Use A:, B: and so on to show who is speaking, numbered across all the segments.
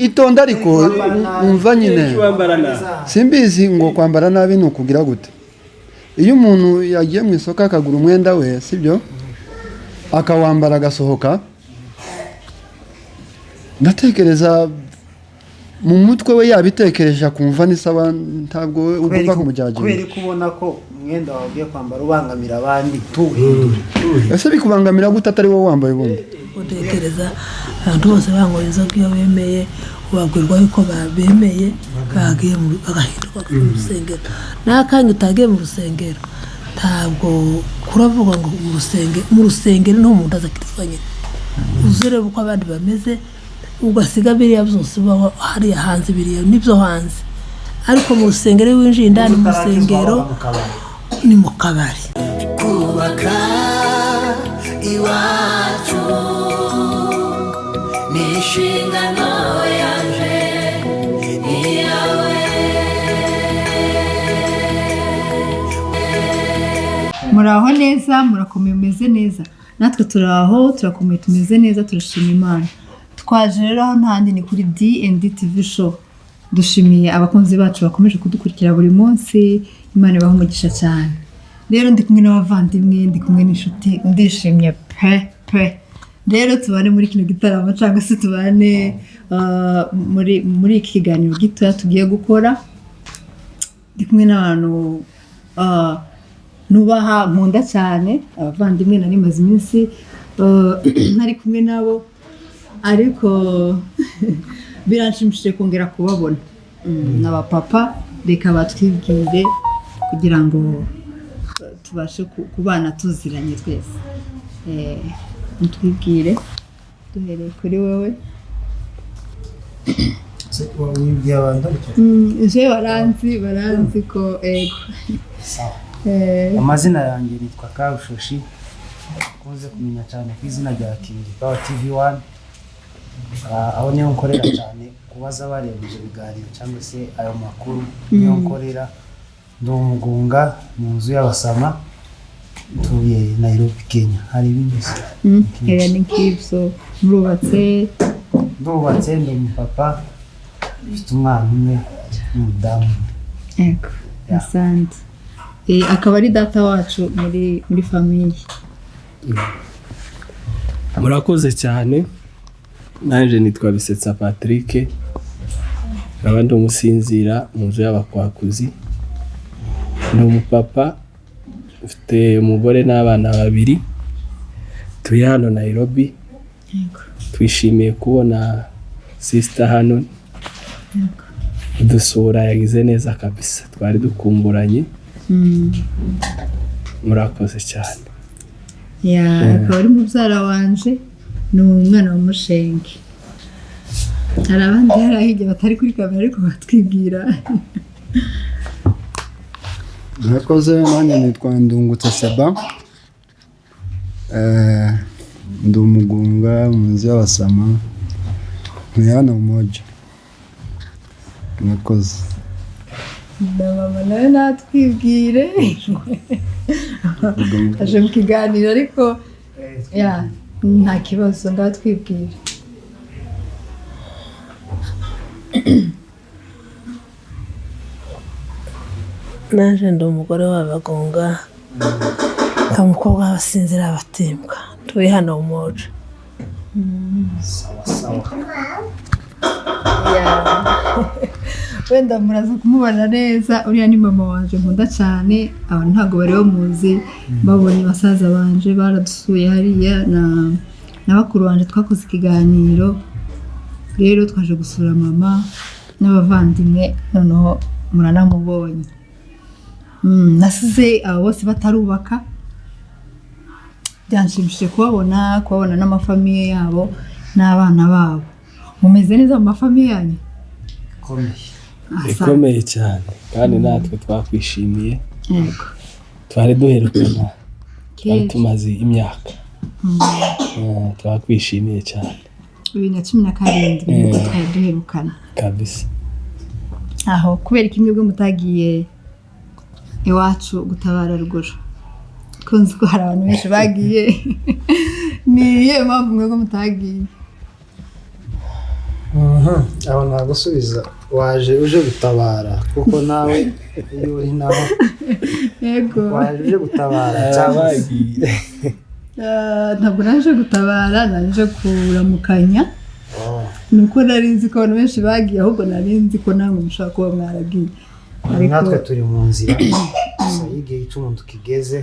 A: itonda ariko umva nyine simbizi ngo kwambara nabi ni ukugira gute. Iyo umuntu yagiye mu isoko akagura umwenda we sibyo akawambara agasohoka, ndatekereza mu mutwe we yabitekereje kumva nisaba ntabwo ugomba kumujyagira.
B: Kubera kubona ko umwenda wagiye kwambara ubangamira abandi tuhindure.
A: Ese bikubangamira gute atari wowe wambaye ubundi?
C: Utekereza abantu bose bangoyeza ko iyo bemeye ubabwirwa yuko babemeye bagiye bagahinduka mu rusengero. Nakandi utagiye mu rusengero ntabwo kuravuga ngo mu rusengero no mu ndazakirizwa nyine uzure uko abandi bameze ugasiga biriya byose baba hari hanze biriya nibyo hanze, ariko mu rusengero winjiye indani mu rusengero ni mu kabari.
D: Kubaka iwacu ni inshingano yanje iyawe.
E: Muraho neza, murakomeye mumeze neza, natwe turaho turakomeye tumeze neza, turashima Imana. Twaje rero aho ntandi ni kuri D&D TV show. Dushimiye abakunzi bacu bakomeje kudukurikira buri munsi, Imana ibahe umugisha cyane. Rero ndi kumwe n'abavandimwe, ndi kumwe n'inshuti, ndishimye pe. Rero tubane muri kino gitaramo cyangwa se tubane muri iki kiganiro gito tugiye gukora. Ndi kumwe n'abantu nubaha nkunda cyane, abavandimwe nari maze iminsi ntari kumwe nabo, ariko biranshimishije kongera kubabona. N'abapapa reka batwibwire kugira ngo tubashe kubana tuziranye twese. Mutwibwire duhereye kuri wowe.
B: Wibwiye abantu
E: Je baranzi ko ego.
B: Amazina yanjye nitwa Karushoshi, kunze kumenya cyane ku izina rya King Power TV1. Aho niyo nkorera cyane kubaza bareba ibyo biganiro cyangwa se ayo makuru niyo nkorera. Ndi umugunga mu nzu y'abasama tuye Nairobi Kenya. Hari ibingize
E: Era ni kibso
B: ndubatse ndi umupapa mfite umwana umwe n'umudamu.
E: Ego asante. Akaba ari data wacu muri famille.
F: Murakoze cyane. Nanje nitwa Bisetsa Patrick, abandi umusinzira mu nzu y'abakwakuzi. Ndi umupapa ufite umugore n'abana babiri, turi hano Nairobi. Twishimiye kubona sister hano dusura, yagize neza kabisa, twari dukumburanye. Murakoze cyane.
E: Akaba ari mubyara wanje, ni umwana wa Mushenge. Hari abandi harahige batari kuri kamera ariko batwibwira.
A: Murakoze, nanjye nitwa Ndungutse Seba. Ndi umugunga mu nzu y'abasama, ni hano Umoja. Murakoze.
E: Mama nawe natwibwire. Aje mu kiganiro ariko nta kibazo ngatwibwire.
C: Naje ndi umugore w'abagonga, kamukobwa abasinzira abatimbwa, tuye hano Umoja.
B: Sawa.
E: Wenda muraza kumubona neza, uriya ni mama wanje nkunda cyane. Abantu ntabwo bari bamuzi, babonye basaza banje baradusuye hariya na bakuru banje twakoze ikiganiro. Rero twaje gusura mama n'abavandimwe, noneho muranamubonye. Nasize abo bose batarubaka, byanshimishije kubabona n'amafamiye yabo n'abana babo. Mumeze neza mu mafamiye yanyu?
F: Ikomeye cyane, kandi natwe twakwishimiye. Twari duherukana, twari tumaze imyaka. Twakwishimiye cyane.
E: 2017 twari duherukana
F: kabisa.
E: Aho kubera kimwe bwo mutagiye iwacu gutabara ruguru, kunzi ko hari abantu benshi bagiye. Ni mpamvu mwe bwo mutagiye?
B: aho nagusubiza waje uje gutabara kuko nawe iyo uri naho
E: yego
B: waje uje gutabara cyangwa
E: ntabwo naje gutabara naje kuramukanya nuko nari nzi ko abantu benshi bagiye ahubwo nari nzi ko namwe mushaka kuba mwaragiye
B: ariko natwe turi mu nzira gusa igihe cy'umuntu kigeze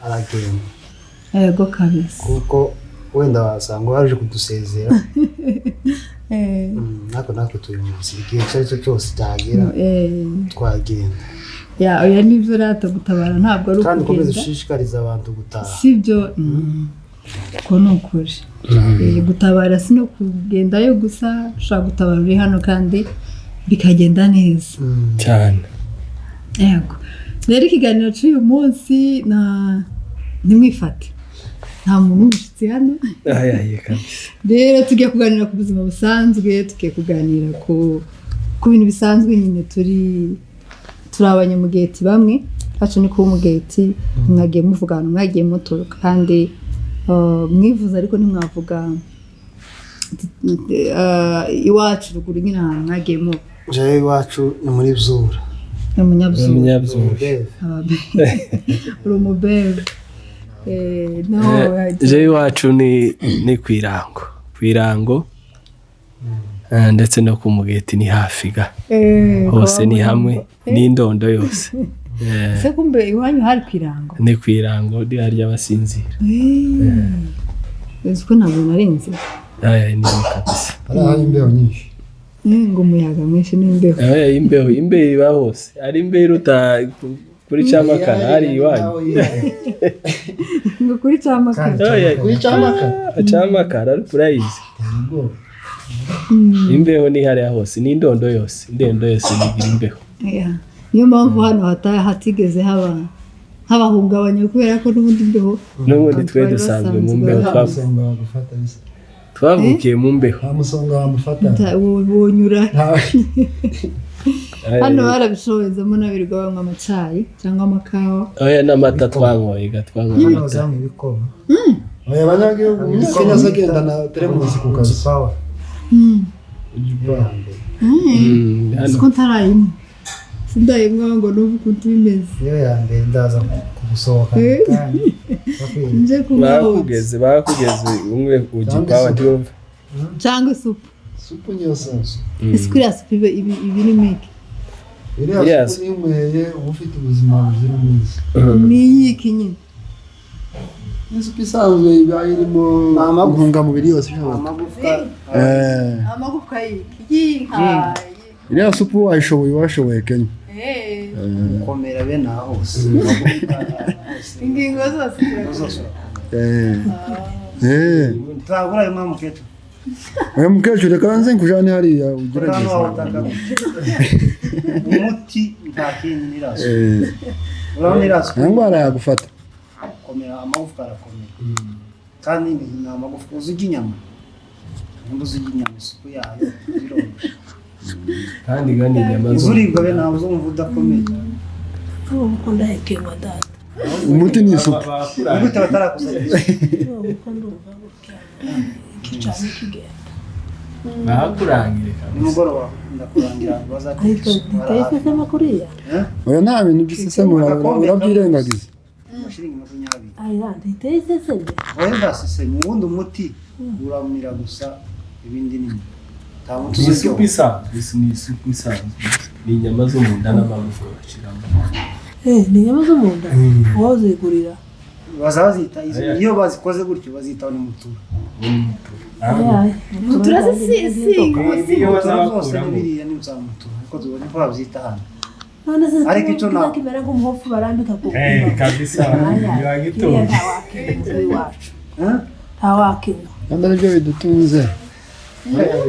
B: aragenda
E: yego kabisa
B: kuko wenda wasanga waje kudusezera natwe turi mu nzira igihe icyo ari cyo cyose cyagera twagenda
E: oya nibyo rata gutabara ntabwo ari
B: kandi ukomeze ushishikariza abantu gutaha
E: sibyo ko ni ukuri gutabara si no kugendayo gusa ushobora gutabara uri hano kandi bikagenda neza
F: cyane
E: yego rero ikiganiro cy'uyu munsi ntimwifate nta muntu w'umushyitsi hano rero tugiye kuganira ku buzima busanzwe tugiye kuganira ku bintu bisanzwe nyine turi abanyamugeti bamwe hacu ni kuba umugeti mwagiye muvugana mwagiye muturuka kandi mwivuza ariko ntimwavuga iwacu ruguru nyine ahantu mwagiye mu
B: jewe iwacu ni muri Bzura
E: ni umunyabzura uri umubebe
F: jewe iwacu ni ku irango ndetse no ku mugeti ni hafi ga hose ni hamwe n'indondo yose
E: se kumbe iwanyu hari ku irango
F: ni ku irango ryari abasinzira
E: uzi ko ntabwo narinzi
F: ni kabisa
A: hari imbeho nyinshi
E: ngo umuyaga mwinshi n'imbeho
F: imbeho iba hose ari imbeho iruta kuri Camakara hari iwanyu
E: ngo kuri
F: Camakara ari purayizi imbeho ni hariya hose n'indondo yose nigira imbeho
E: niyo mpamvu hano hatigeze habahungabanya kubera ko n'ubundi imbeho
F: n'ubundi twe dusanzwe mu mbeho twavukiye mu mbeho
E: wonyura hano barabishobozamo n'abirirwa banywa amacyayi cyangwa amakawa
F: n'amata twanyoye amata
A: abanyagihugu muri Kenya agenda na teremusi ku kazi
E: siko ntarayimwe sindayimwe ngo n'ubu ukuntu bimeze
B: niyo ya mbere ndaza kugusohoka
E: nje
F: bakugeze umwe ugipawa ndiwumva
E: cyangwa
A: supu niyo sanzu
E: isuku iriya supu ibiri meke
A: iriya supu n'inyweye uba ufite ubuzima buzira umuze
E: n'iyiki nyine
A: isupu isanzwe iba irimo intungamubiri yose
E: amagufwa y'inka
A: iriya supu washoboye Kenya
B: gukomera bene aho hose
E: ingingo zose
B: turabura ayo mpamvu keto
A: oya mukecuru reka nze nkujane hariya ugerageze
B: umuti nta kindi niraso urabona iraso
A: indwara yagufata
B: gukomera amagufwa arakomera kandi ni amagufwa uzijya inyama isuku yayo iroroshye
F: kandi gani inyama
B: uzuribwa bene aho uzumva udakomeye
C: ubu ndahekewa data
A: umuti ni isupu
B: gute batarakusabira
C: cyane kigenda
F: bakurangire
B: nimugoroba ndakurangira
C: ndahise makuriya
A: oya nta bintu by'isesemura urabyirengagiza
B: amashiringi 20
C: aya ndahise sende
B: oya ndasese ubundi umuti uramira gusa ibindi ni
F: isupu isanzwe ni inyama zo mu nda n'amagufa bashyiramo
C: ni inyama zo mu nda wowe uzigurira
B: bazazita iyo bazikoze gutyo bazita ni mutura iyo bazabakuramo biriya ni mutura kuko tubona ko babyita hano ariko icyo ntabwo
C: kimera nk'umuhofu barambika ku
F: kabisa ntibagitoye
C: ntawakinywa
A: kandi aribyo bidutunze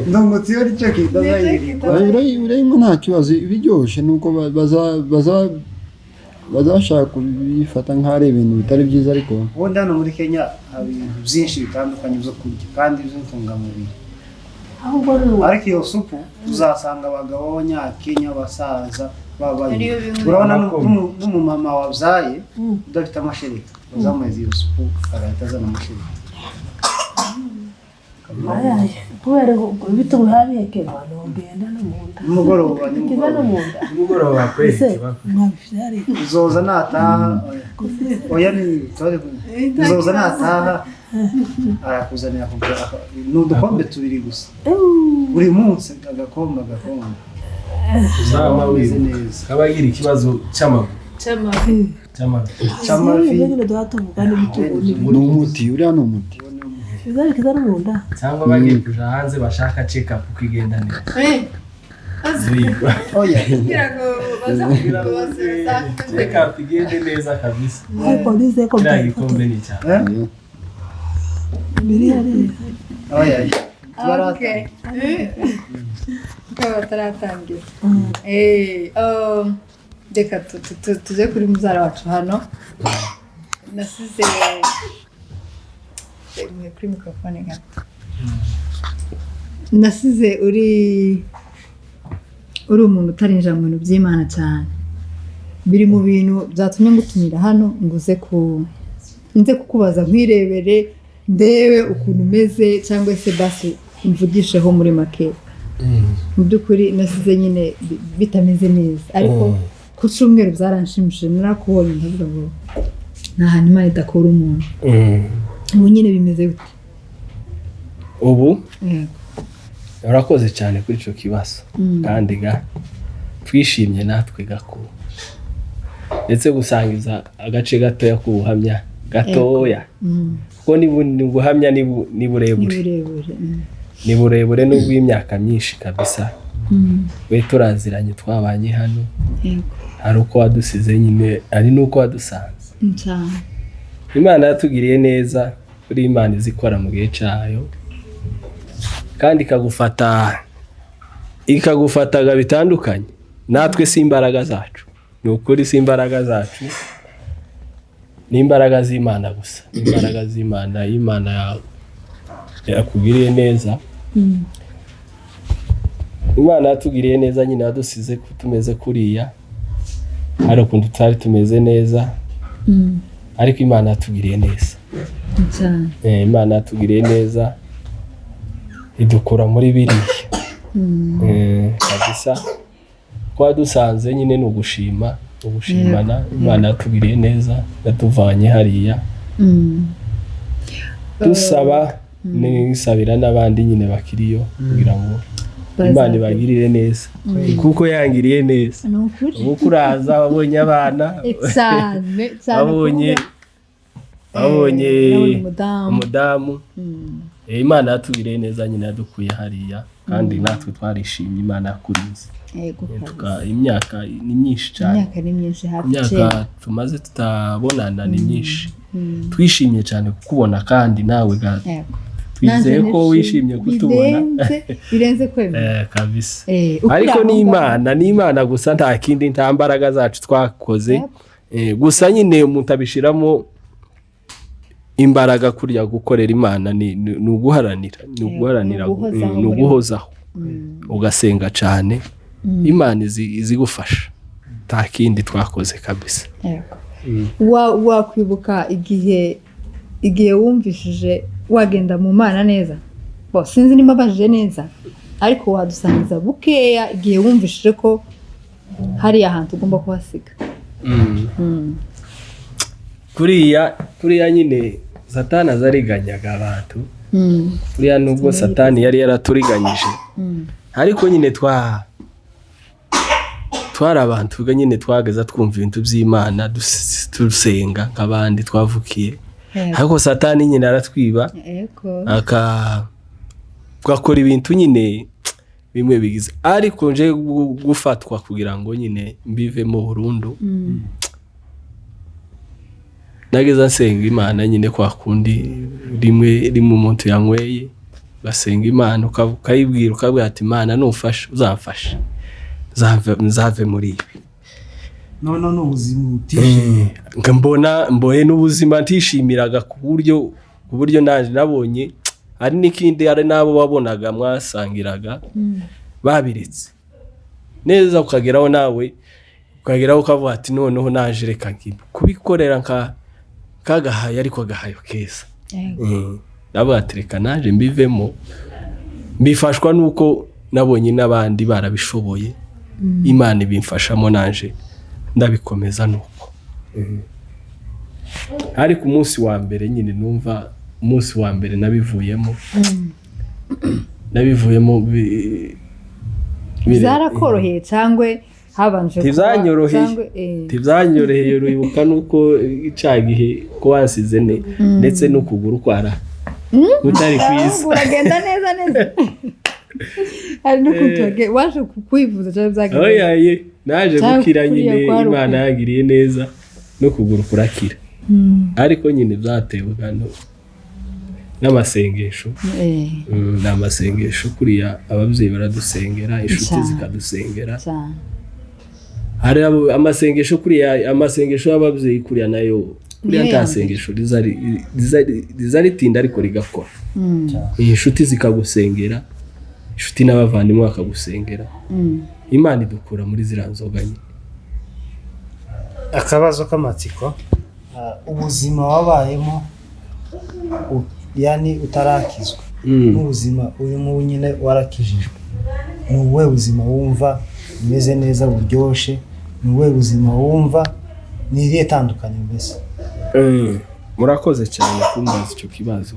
B: ndamutse iyo nicyo
A: urayimo nta kibazo ibiryoshye nuko bazashaka kubifata nk'ari ibintu bitari byiza ariko
B: ubundi hano muri Kenya haba ibintu byinshi bitandukanye byo kurya kandi by'intungamubiri ariko iyo supu uzasanga abagabo b'abanyakenya basaza urabona n'umumama wabyaye udafite amashereka uzamuheza iyo supu agahita azana amashereka
C: kubera bitu habike abantu ngenda no munda
B: nimugoroba kwezi uzoza nataha oya ni uzoza nataha arakuzanira kugira n'udukombe tubiri gusa buri munsi agakombe
F: uzama wize neza kabagira ikibazo cy'amafi
A: n'umuti uriya n'umuti
C: bizarikizana munda
F: cyangwa bagiye kuja hanze bashaka check up ukigenda neza
B: oya
F: check up igende neza kabisa
C: polisi ko
F: ikombe ni cyane
C: biri
B: oya
E: Okay. Ukaba taratangira. Reka tuje kuri muzara wacu hano. Nasize kuri mikrofone gato. Nasize uri umuntu utarinjira mu bintu by'Imana cyane. Biri mu bintu byatumye ngutumira hano nze kukubaza nkwirebere ndewe ukuntu umeze cyangwa se basi imvugisheho muri make. Mu by'ukuri nasize nyine bitameze neza ariko ku cyumweru byaranshimishije narakubonye ndavuga ngo nta hantu Imana idakora umuntu. Ubu nyine bimeze gute?
F: Ubu urakoze cyane kuri icyo kibazo kandi twishimye natwe gako ndetse gusangiza agace gatoya k'ubuhamya gatoya kuko ni ubuhamya ni burebure ni burebure n'ubw'imyaka myinshi kabisa. We turaziranye twabanye hano hari uko wadusize nyine ari n'uko wadusanze. Imana yatugiriye neza kuri Imana izikora mu gihe cyayo kandi ikagufataga bitandukanye. Natwe si imbaraga zacu, ni ukuri si imbaraga zacu, ni imbaraga z'Imana gusa. Imbaraga z'Imana, Imana yakugiriye neza. Imana yatugiriye neza nyine yadusize kutumeze kuriya hari ukuntu tutari tumeze neza ariko Imana yatugiriye neza. Imana yatugiriye neza idukura muri biriya kabisa. Kwa dusanze nyine ni ugushimana. Imana yatugiriye neza yatuvanye hariya dusaba nisabira n'abandi nyine bakiriyo kugira ngo Imana ibagirire neza kuko yangiriye neza. Ubu kuraza wabonye abana wabonye umudamu. Imana yatugiriye neza nyine yadukuye hariya kandi natwe twarishimye. Imana yakurinze imyaka ni myinshi cyane. Imyaka tumaze tutabonana ni myinshi. Twishimye cyane kukubona kandi nawe twizeye ko wishimye kutubona
E: birenze kwemera
F: kabisa. Ariko ni Imana gusa nta kindi, nta mbaraga zacu twakoze gusa nyine umuntu abishiramo imbaraga kurya gukorera Imana ni uguharanira ni uguhozaho ugasenga cyane. Imana izigufasha nta kindi twakoze kabisa.
E: Wakwibuka igihe wumvishije wagenda mu Mana neza? Sinzi niba babajije neza ariko wadusangiza bukeya igihe wumvishije ko hari ahantu ugomba kuhasiga.
F: Kuriya nyine Satani azariganyaga abantu. Kuriya nubwo Satani yari yaraturiganyije ariko nyine twari abantu nyine twageza twumva ibintu by'Imana dusenga nk'abandi twavukiye. Ariko Satani nyine aratwiba agakora ibintu nyine bimwe bigize ariko nje gufatwa kugira ngo nyine mbivemo burundu. Nageza nsenga Imana nyine kwa kundi rimwe umuntu yanyweye basenga Imana ukayibwira ukabwira ati Imana nufasha uzamfasha nzave muri ibi.
B: None ubuzima utishimiye
F: mboye n'ubuzima ntishimiraga ku buryo naje nabonye ari n'ikindi hari nabo wabonaga mwasangiraga babiretse neza ukageraho nawe ukavuga ati noneho naje reka kubikorera kagahaye ariko agahayo keza. nabatereka naje mbivemo mbifashwa nuko nabonye n'abandi barabishoboye Imana ibimfashamo naje ndabikomeza nuko ariko umunsi wa mbere nyine numva umunsi wa mbere nabivuyemo
E: zarakoroheye cyangwa habanje
F: tibyanyoroheye uribuka nuko icagihe ko wansize ndetse no kuguru kwara utari kwisi
E: uragenda neza ari no kutoge waje kukwivuza cyangwa byagiye
F: oya naje gukira nyine Imana yagiriye neza no kuguru kurakira ariko nyine byatewe n'amasengesho n'amasengesho kuriya ababyeyi baradusengera inshuti zikadusengera hari amasengesho kuriya amasengesho y'ababyeyi kuriya nayo kuriya ntasengesho rizaritinda ariko rigakora inshuti zikagusengera inshuti n'abavandimwe bakagusengera Imana idukura muri ziriya nzoga nyine.
B: Akabazo k'amatsiko ubuzima wabayemo yani utarakizwa n'ubuzima urimo nyine warakijijwe ni ubuhe buzima wumva umeze neza buryoshye ni ubuhe buzima wumva ni irihe tandukanye mbese
F: murakoze cyane kumbaza icyo kibazo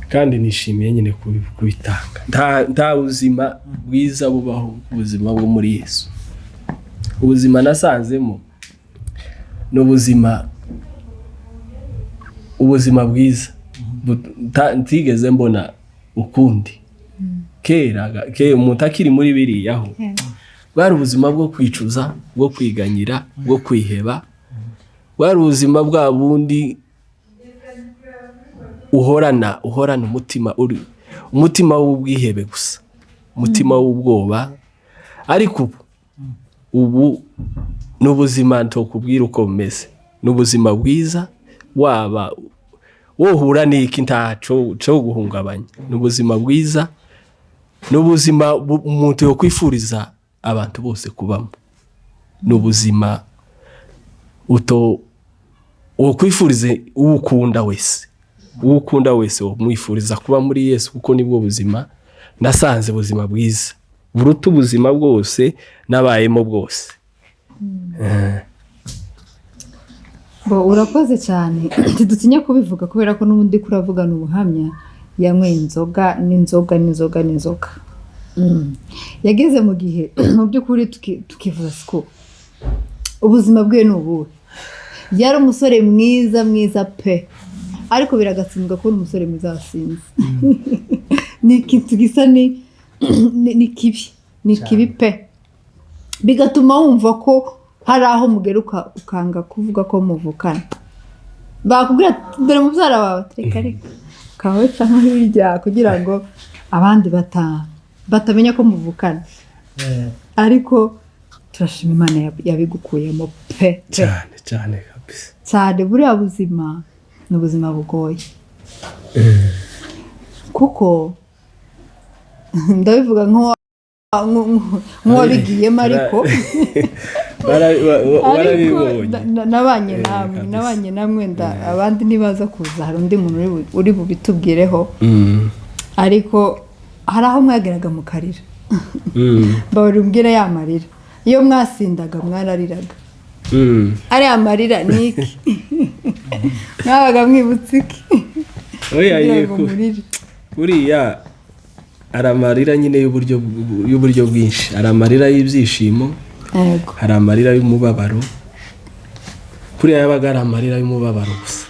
F: kandi nishimiye nyine kubitanga nta buzima bwiza bubaho ubuzima bwo muri Yesu ubuzima nasanzemo no ubuzima bwiza ntigeze mbona ukundi kera umuntu akiri muri biriyaho bwari ubuzima bwo kwicuza bwo kwiganyira bwo kwiheba bwari ubuzima bwa bundi uhorana umutima w'ubwihebe gusa umutima w'ubwoba ariko ubu n'ubuzima ntokubwira uko bumeze n'ubuzima bwiza waba wohura n'iki ntaco cyo guhungabanya n'ubuzima bwiza n'ubuzima umuntu yo kwifuriza abantu bose kubamo n'ubuzima wokwifurize ukunda wese umwifuriza kuba muri Yesu kuko nibwo buzima nasanze ubuzima bwiza buruta ubuzima bwose nabayemo bwose.
E: Urakoze cyane tidutinya kubivuga kubera ko n'ubundi kuravugana ubuhamya yanyweye inzoga yageze mu gihe mu by'ukuri tukivuza ko ubuzima bwe n'ubuhe yari umusore mwiza pe ariko biragatsindwa ko umusore mwiza wasinze ni ikintu gisa ni kibi pe bigatuma wumva ko hari aho mugeruka ukanga kuvuga ko muvukana bakubwira dore mubyara wawe reka kawe cyangwa hirya kugira ngo abandi batamenya ko muvukana ariko turashima Imana yabigukuyemo pe
F: cyane kabisa
E: cyane buriya buzima ni ubuzima bugoye kuko ndabivuga nk'uwabigiyemo ariko nabanye namwe abandi ntibaza kuza hari undi muntu uri bubitubwireho ariko hari aho mwageraga mukarira barumbwira yamarira iyo mwasindaga mwarariraga ari amarira niki mwabaga mwibutse iki
F: uriya aramarira nyine y'uburyo bwinshi aramarira y'ibyishimo hari amarira y'umubabaro kuriya yabaga ari amarira y'umubabaro gusa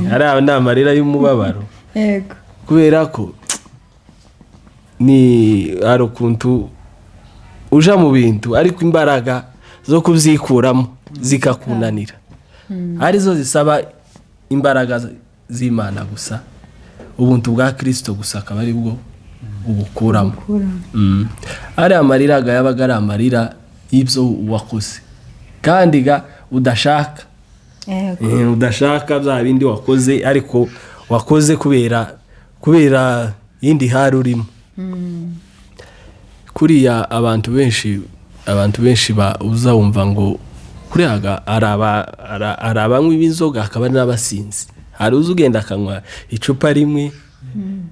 F: hari n'amarira y'umubabaro kubera ko ni arukuntu uja mu bintu ariko imbaraga zo kubyikuramo zikakunanira arizo zisaba imbaraga z'Imana gusa ubuntu bwa Kristo gusa akaba ari bwo ubukuramo ari amarira yabaga ari amarira y'ibyo wakoze kandi udashaka bya bindi wakoze ariko wakoze kubera yindi hari urimo kuriya abantu benshi uzawumva ngo kuriya arabanywa ibinzoga akaba ari n'abasinzi hari uzi ugenda akanywa icupa rimwe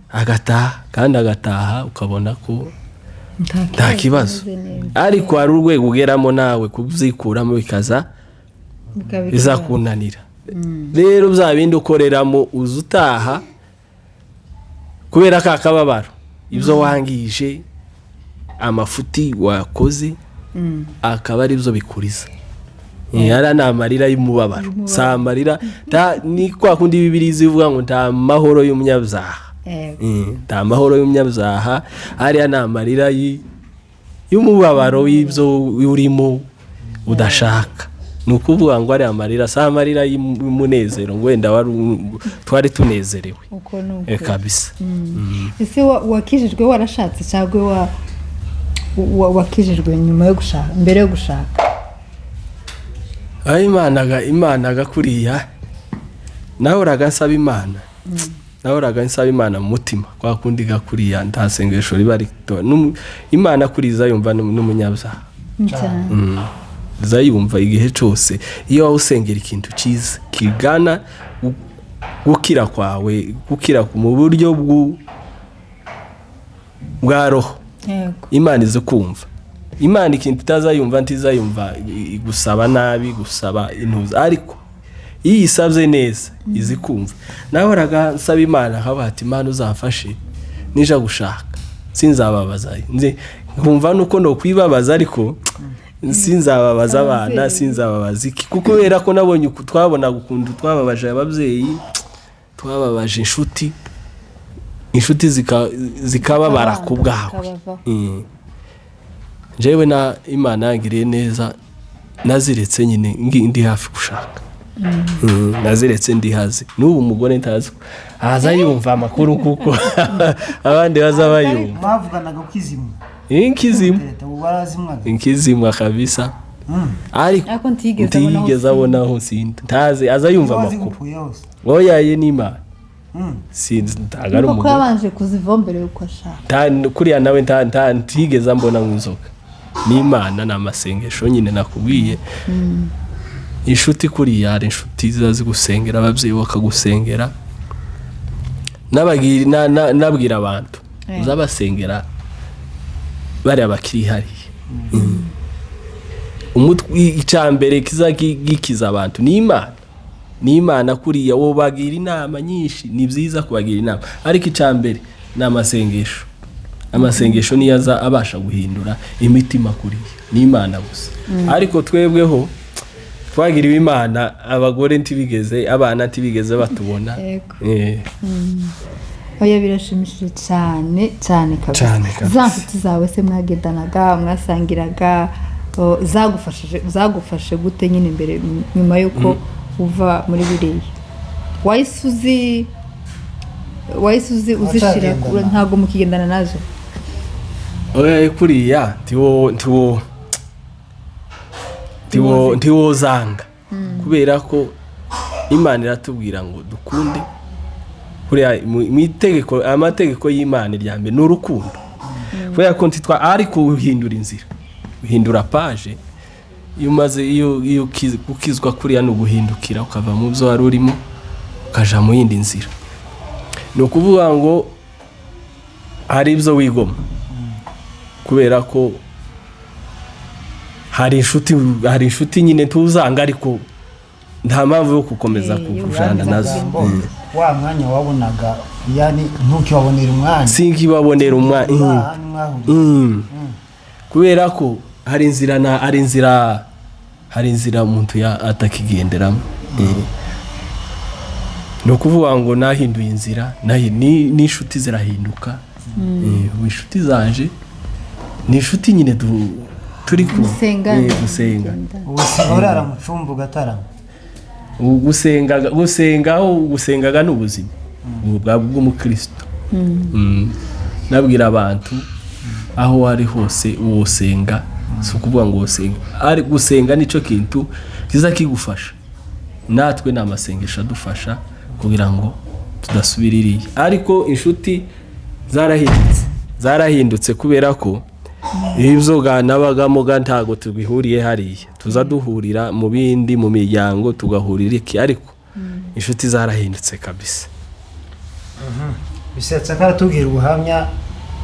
F: agataha kandi agataha ukabona ko nta kibazo, ariko hari urwego ugeramo nawe kubyikuramo bikaza bizakunanira. Rero bya bindi ukoreramo uza utaha kubera ka kababaro ibyo wangije amafuti wakoze akaba ari byo bikuriza. Yara ni amarira y'umubabaro, si amarira ni kwa kundi Bibiliya zivuga ngo nta mahoro y'umunyabyaha, nta mahoro y'umunyabyaha, hariya ni amarira y'umubabaro y'ibyo urimo udashaka. Ni ukuvuga ngo ari amarira, si amarira y'umunezero ngo wenda twari tunezerewe kabisa.
E: Ese wakijijwe warashatse cyangwa wakijijwe nyuma yo gushaka, mbere yo gushaka?
F: Imana kuriya nahoraga nsaba Imana mu mutima kwa kundi gakuriya nta sengesho riba rito. Imana kuriza yumva n'umunyabyaha zayumva igihe cyose iyo wawusengera ikintu cyiza kigana gukira kwawe, gukira mu buryo bwa roho. Imana izo kumva, Imana ikintu itazayumva ntizayumva gusaba nabi, gusaba intuza, ariko iyo isabye neza izi kumva. Nahoraga nsaba Imana nkaba ati Imana uzafashe nija gushaka sinzababaza, nkumva nuko no kwibabaza ariko sinzababaza abana, sinzababaza iki, kuko kubera ko nabonye twabona gukundu twababaje ababyeyi, twababaje inshuti zikababara ku bwawe. Jewe na Imana yangiriye neza, naziretse nyine ndi hafi gushaka, naziretse ndi hazi. N'ubu umugore ntazi aza yumva amakuru kuko abandi baza bayumva.
B: Mwavuganaga ukizimwa?
F: Inkizimwa kabisa, ariko ntigeze abonaho sinda, ntazi aza yumva amakuru. Oya ye n'Imana sinzi ntagara
E: umugore kuko yabanje kuzivombera yuko ashaka
F: kuriya nawe ntigeze mbona nk'inzoga. N'Imana n'amasengesho nyine nakubwiye. Inshuti kuriya ari inshuti ziza gusengera, ababyeyi bakagusengera, nabwira abantu uzabasengera bari abakiri hariya. Icyambere kiza gikiza abantu ni Imana kuriya. Wowe bagira inama nyinshi, ni byiza kubagira inama, ariko icyambere ni amasengesho. Amasengesho niyo aza abasha guhindura imitima kuriya, ni Imana gusa. Ariko twebweho twagiriwe Imana, abagore ntibigeze, abana ntibigeze batubona.
E: Oya birashimishije cyane cyane kabisa. Za nshuti zawe se mwagendanaga, mwasangiraga, zagufashe gute nyine imbere nyuma yuko uva muri biriya? Wayisuzi uzishira ntago mukigendana nazo?
F: Oya kuriya ntiwo zanga, kubera ko Imana iratubwira ngo dukunde. Kuriya amategeko y'Imana irya mbere ni urukundo. Kubera ko ariko uhindura inzira, uhindura paje. Iyo ukizwa kuriya no guhindukira ukava mu byo wari urimo ukaja mu yindi nzira. Ni ukuvuga ngo hari ibyo wigoma, kubera ko hari inshuti nyine tuzanga, ariko nta mpamvu yo gukomeza kujana nazo.
B: Wa mwanya wabonaga yani ntukibabonera umwanya?
F: Sinkibabonera umwanya, kubera ko hari inzira umuntu atakigenderamo. Ni ukuvuga ngo nahinduye inzira, n'inshuti zirahinduka. Inshuti zanje ni inshuti nyine turi gusenga.
B: Urara mu cyumba ugatarama?
F: Gusengaga n'ubuzima bw'umukristo. Nabwira abantu aho ari hose uwosenga, si ukuvuga ngo usenga, ari gusenga nicyo kintu kiza kigufasha. Natwe n'amasengesho adufasha kugira ngo tudasubira iriya. Ariko inshuti zarahindutse kubera ko ibyo nabagamo ntago tubihuriye hariya, tuza duhurira mu bindi, mu miryango tugahurira iki, ariko inshuti zarahindutse kabisa.
B: Bisetsa karatubwira ubuhamya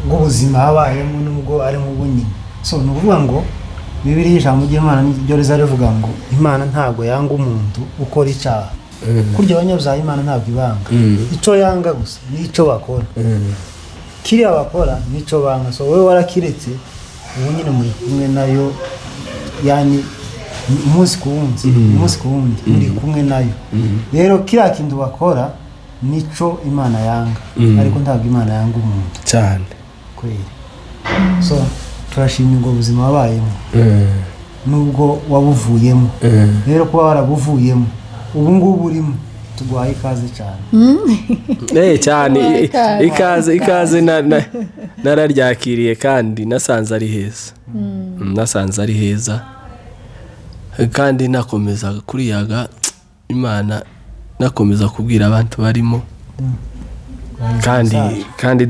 B: bw'ubuzima habayemo nubwo ari mu bunini. So ni ukuvuga ngo Bibiliya ijambo ry'Imana niryo riza rivuga ngo Imana ntabwo yanga umuntu ukora icyaha. Kurya abanyabyaha Imana ntabwo ibanga. Icyo yanga gusa n'icyo bakora. Kiriya bakora n'icyo banga. So wowe warakiretse ubu nyine muri kumwe nayo, yani umunsi ku wundi muri kumwe nayo. Rero kiriya kintu bakora nico Imana yanga, ariko ntabwo Imana yanga umuntu
F: cyane
B: kweli. So turashimye ngo ubuzima wabayemo nubwo wabuvuyemo. Rero kuba warabuvuyemo ubu ngubu urimo, tuguhaye ikaze cyane.
F: Cyane ikaze nararyakiriye kandi nasanze ari heza, kandi nakomeza kuriyaga Imana, nakomeza kubwira abantu barimo, kandi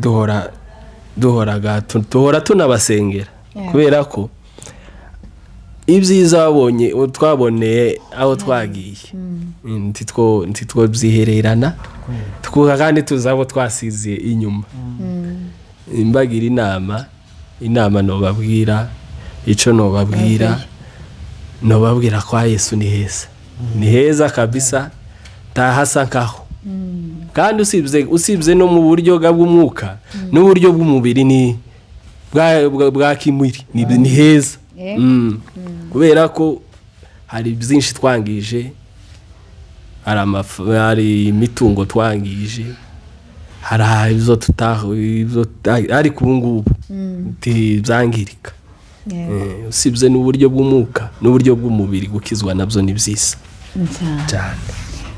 F: duhora tunabasengera, kubera ko ibyiza twaboneye aho twagiye ntitwo byihererana, kandi tuzi abo twasize inyuma. Imbagira inama nobabwira, icyo nobabwira kwa Yesu ni heza kabisa, tahasa nkaho. Kandi usibye no mu buryo bw'umwuka n'uburyo bw'umubiri ni bwa kimwiri ni heza. Kubera ko hari byinshi twangije, hari imitungo twangije, hari ibyo ariko ubu ngubu byangirika. Usibye n'uburyo bw'umwuka n'uburyo bw'umubiri, gukizwa nabyo ni byiza cyane.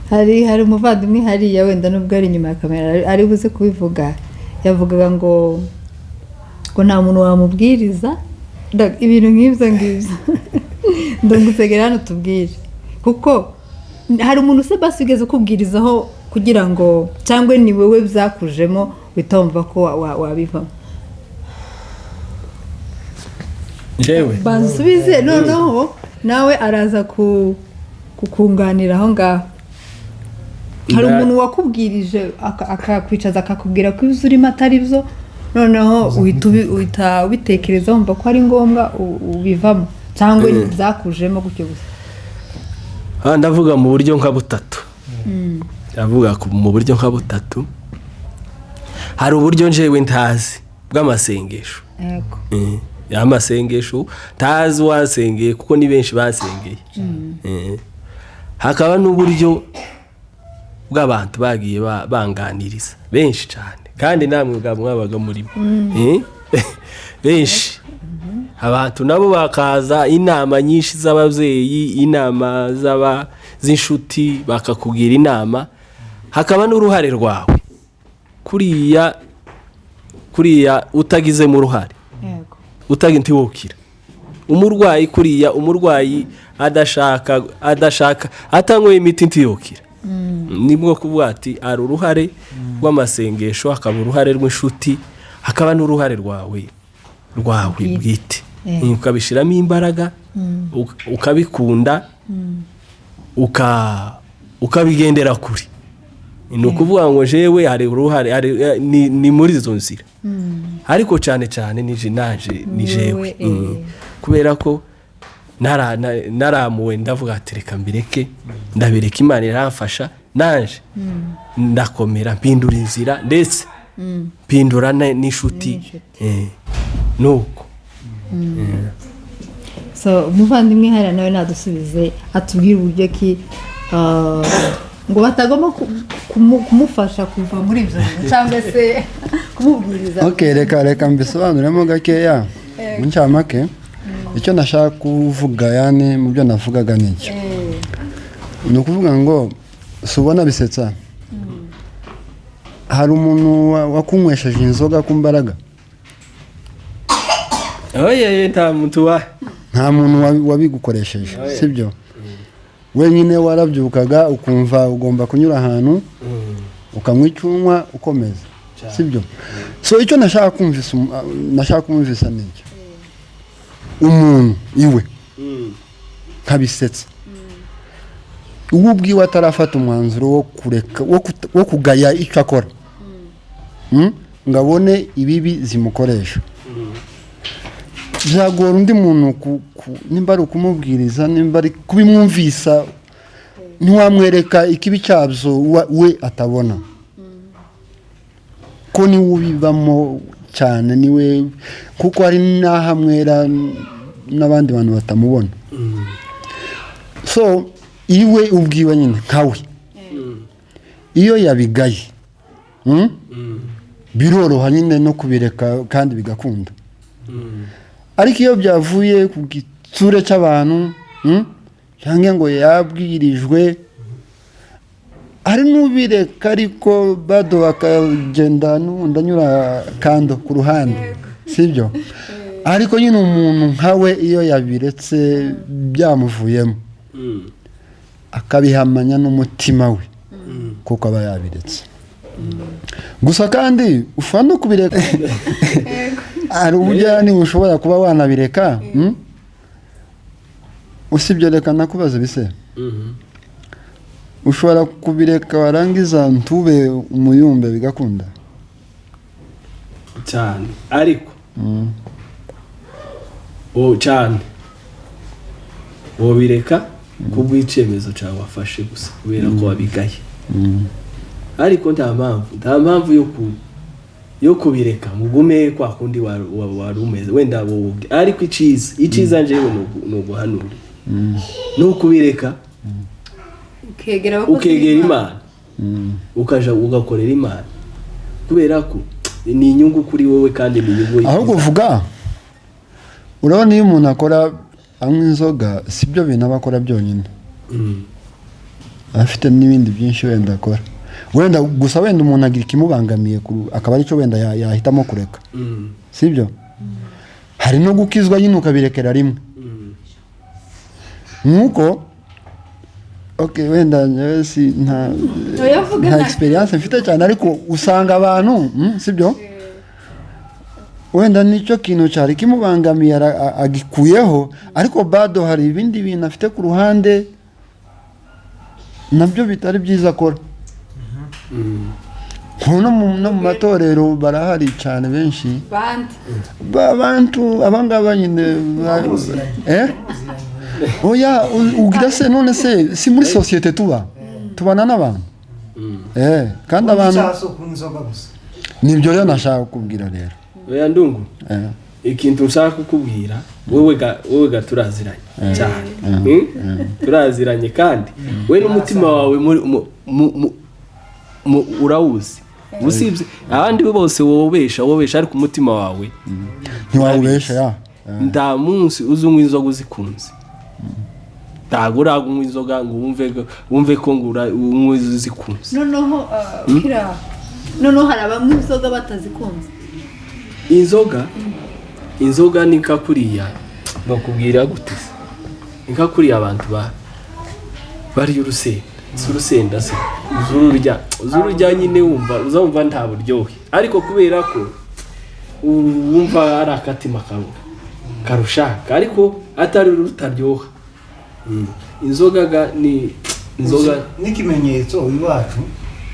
E: hari umuvandimwe hariya wenda nubwo ari inyuma ya kamera ari buze kubivuga, yavugaga ngo nta muntu wamubwiriza ibintu nk'ibyo ndagusegera hano tubwire, kuko hari umuntu se basi ugeze kubwirizaho kugira ngo, cyangwa ni wowe byakujemo witumva ko wabivamo?
F: Jewe
E: bansubize noneho nawe araza kukunganira aho ngaho. Hari umuntu wakubwirije akakwicaza akakubwira ko ibyo urimo atari byo, noneho uhita ubitekereza wumva ko ari ngombwa ubivamo, cyangwa byakujemo gutyo gusa?
F: Ndavuga mu buryo nka butatu. Mu buryo nka butatu. Hari uburyo njewe ntazi bw'amasengesho. Amasengesho tazi wasengeye kuko ni benshi basengeye. Hakaba n'uburyo bw'abantu bagiye banganiriza benshi cyane, kandi namwe mwabaga murimo benshi. Abantu nabo bakaza, inama nyinshi z'ababyeyi, inama z'inshuti, bakakugira inama. Hakaba n'uruhare rwawe kuriya utagizemo uruhare, ntiwokira. Umurwayi adashaka atanyweye imiti ntiyokira. Nibwo kuvuga ati ari uruhare rw'amasengesho, hakaba uruhare rw'inshuti, hakaba n'uruhare rwawe bwite. Ukabishiramo imbaraga, ukabikunda, ukabigendera kuri. Ni ukuvuga ngo jewe hari uruhare, ni muri izo nzira. Ariko cyane ni jewe, kubera ko naramuwe ndavuga ati reka mbireke, ndabireka, Imana iramfasha, naje ndakomera, mpindura inzira, ndetse mpindura n'inshuti. Nuko
E: so umuvandimwe hariya nawe nadusubize, atubwire uburyo ki ngo batagomba kumufasha kuva muri ibyo bintu, cyangwa se kumubwiriza.
A: Reka mbisobanuremo gakeya mu ncamake. Icyo nashaka kuvuga, yani mu byo navugaga n'icyo, ni ukuvuga ngo subona Bisetsa, hari umuntu wakunywesheje inzoga ku mbaraga? Nta muntu wabigukoresheje, sibyo? Wenyine warabyukaga ukumva ugomba kunyura ahantu ukanywa icyunywa ukomeza, sibyo? So icyo nashaka kumvisa n'icyo, umuntu iwe nka Bisetsa uwo ubwiwe atarafata umwanzuro wo kureka wo kugaya icyo akora ngo abone ibibi zimukoresha byagora undi muntu nimba ari ukumubwiriza nimba ari kubimwumvisa ntiwamwereka ikibi cyabyo we atabona ko niwe ubibamo cyane niwe kuko hari n'ahamwera n'abandi bantu batamubona so iwe ubwiwe nyine nkawe iyo yabigaye biroroha nyine no kubireka kandi bigakunda ariko iyo byavuye ku gitsure cy'abantu cyangwa ngo yabwirijwe hari n'ubireka ariko bado bakagenda n'undi anyura kando ku ruhande sibyo ariko nyine umuntu nkawe iyo yabiretse byamuvuyemo akabihamanya n'umutima we kuko aba yabiretse gusa kandi ushobora no kubireka hari ubujyani ushobora kuba wanabireka usibye reka nakubaza bise ushobora kubireka warangiza ntube umuyumbe bigakunda
F: cyane ariko cyane wobireka kubw'icyemezo cyawe wafashe gusa kubera ko wabigaye ariko nta mpamvu yo kubireka mugume kwa kundi wari umeze wenda wowe ariko icyiza njyewe ni uguhanura ni ukubireka ukegera imana ukaja ugakorera imana kubera ko ni inyungu kuri wowe kandi ni inyungu
A: ahubwo uvuga urabona iyo umuntu akora anywa inzoga si byo bintu aba akora byonyine afite n'ibindi byinshi wenda akora wenda gusa wenda umuntu agira ikimubangamiye akaba aricyo wenda yahitamo kureka sibyo hari no gukizwa nyine ukabirekera rimwe nk'uko wenda nta experience mfite cyane ariko usanga abantu sibyo wenda nicyo kintu cyari kimubangamiye agikuyeho ariko bado hari ibindi bintu afite ku ruhande nabyo bitari byiza akora no mu matorero barahari cyane benshi bantu abangaba nyine oya ugira se none se si muri societe tubana n'abantu kandi abantu nibyo rero nashaka kukubwira rero
F: oya ndungu ikintu nshaka kukubwira wowe turaziranye cyane turaziranye kandi we n'umutima wawe urawuzi usibye abandi bose wobesha ariko umutima wawe
A: ntiwawubesha
F: nta munsi uzunywa inzoga uzikunze ntabwo uranywa inzoga ngo wumve ko ngo unywa uzikunze
E: noneho hari abanywa inzoga batazikunze
F: inzoga ni nka kuriya bakubwira gute ni nka kuriya abantu bari urusenda si urusenda se uzururya nyine uzumva nta buryohe ariko kubera ko wumva ari akatima karushaka ariko atari rutaryoha inzoga ni inzoga
B: n'ikimenyetso iwacu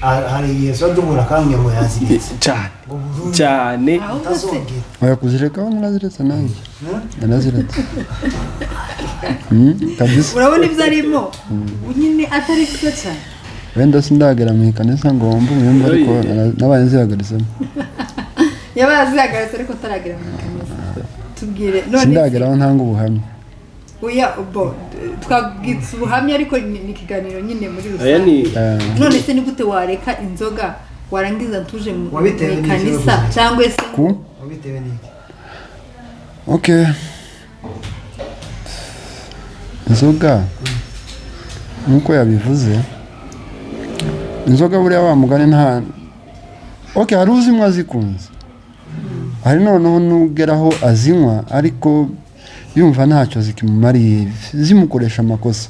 B: hari yeso duhura kandi ngo yaziritse
F: cyane
A: oya kuzirekaho mwaziritse nanjye naraziretse kabisa
E: urabona ibyo arimo nyine atari byo cyane
A: wenda sindagera mu ikanisa ngo wumve umuyumba ariko nabaye nzihagarisemo
E: yabaye azihagaritse ariko ataragera mu ikanisa tubwire none
A: sindageraho ntanga ubuhamya
E: oya twabwitse ubuhamya ariko ni ikiganiro nyine muri rusange none se ni gute wareka inzoga warangiza ntuje mu ikanisa cyangwa se
B: wabitewe n'iki
A: inzoga nk'uko yabivuze inzoga buriya wa mugani nta hari uzinywa azikunze hari noneho n'ugeraho azinywa ariko yumva ntacyo zikimumariye zimukoresha amakosa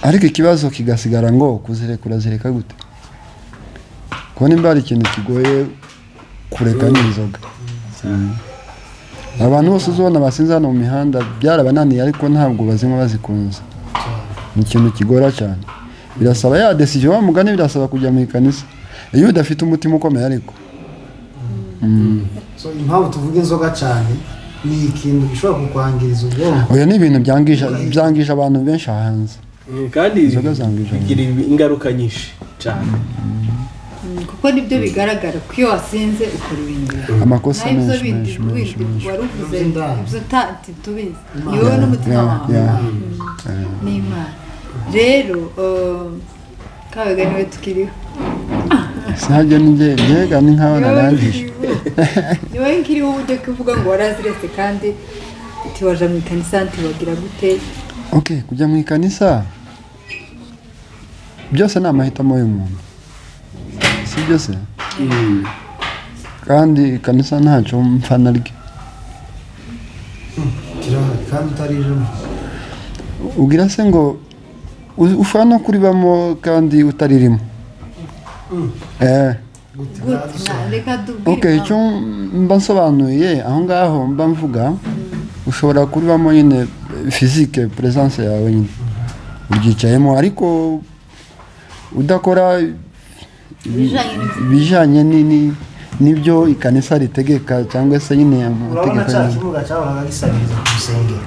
A: ariko ikibazo kigasigara ngo kuzirekura zireka gute kuko nimba hari ikintu kigoye kureka n'inzoga abantu bose uzabona basinze hano mu mihanda byarabananiye ariko ntabwo bazinywa bazikunze ni ikintu kigora cyane birasaba ya decision wa mugani birasaba kujya mu ikanisa iyo udafite umutima ukomeye ariko
B: so impamvu tuvuga inzoga cyane ni ikintu gishobora kukwangiriza ubwonko
A: oya ni ibintu byangisha abantu benshi hanze
F: kandi bigira ingaruka nyinshi cyane
E: kuko nibyo bigaragara ko iyo wasinze ukora ibintu
A: amakosa menshi
E: wari uvuze ibyo tubizi ni wowe n'umutima wawe n'Imana rero kabega niwe tukiriho
A: sinajya njyega ni nkaho narangije
E: niwe nkiriho uburyo kuvuga ngo waraziretse kandi tiwaja mu ikanisa ntiwagira gute
A: okay kujya mu ikanisa byose ni amahitamo y'umuntu si byose kandi ikanisa ntacyo mpfa naryo
B: kandi utarijemo
A: ubwira se ngo ushobora no kuribamo kandi utaririmo okay icyo mba nsobanuye aho ngaho mba mvuga ushobora kuribamo nyine physique presence yawe nyine uryicayemo ariko udakora bijanye nibyo ikanisa ritegeka cyangwa se nyine
B: amategeko y'ikibuga cyahoraga gisabiriza ku rusengero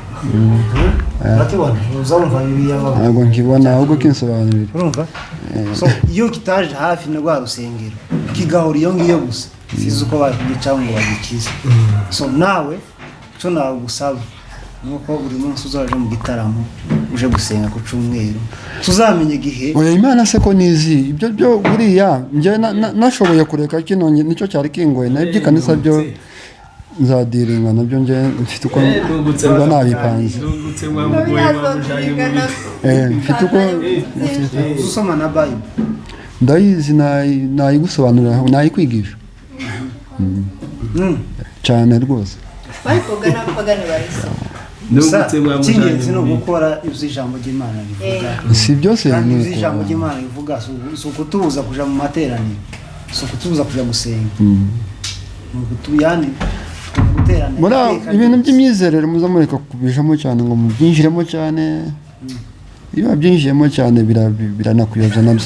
B: urakibona uzumva bibi yaba
A: ntabwo nkibona ahubwo kinsobanurira
B: urumva so iyo kitaje hafi na rwa rusengero kigahora iyo ngiyo gusa sizi uko bagica ngo bagikize so nawe cyo nawe gusaba nuko buri munsi uzaje mu gitaramo uje gusenga ku cyumweru tuzamenye igihe
A: oya Imana se ko nizi ibyo byo buriya nje nashoboye kureka kino nicyo cyari kingoye na iby'ikanisa byo nzadiringa nabyo nje mfite uko mba nabipanze mfite uko
B: usoma na Bible
A: ndayizi nayigusobanurira nayikwigisha cyane rwose
E: bayivuga n'abapagani barisoma
B: cy'ingenzi no gukora ibyo ijambo ry'Imana rivuga
A: si byose
B: kandi ibyo ijambo ry'Imana rivuga si ukutubuza kuja mu materaniro si ukutubuza kuja gusenga yani guterana
A: muri ibintu by'imyizerere muza mureka kubijamo cyane ngo mubyinjiremo cyane iyo byinjiyemo cyane biranakuyobya nabyo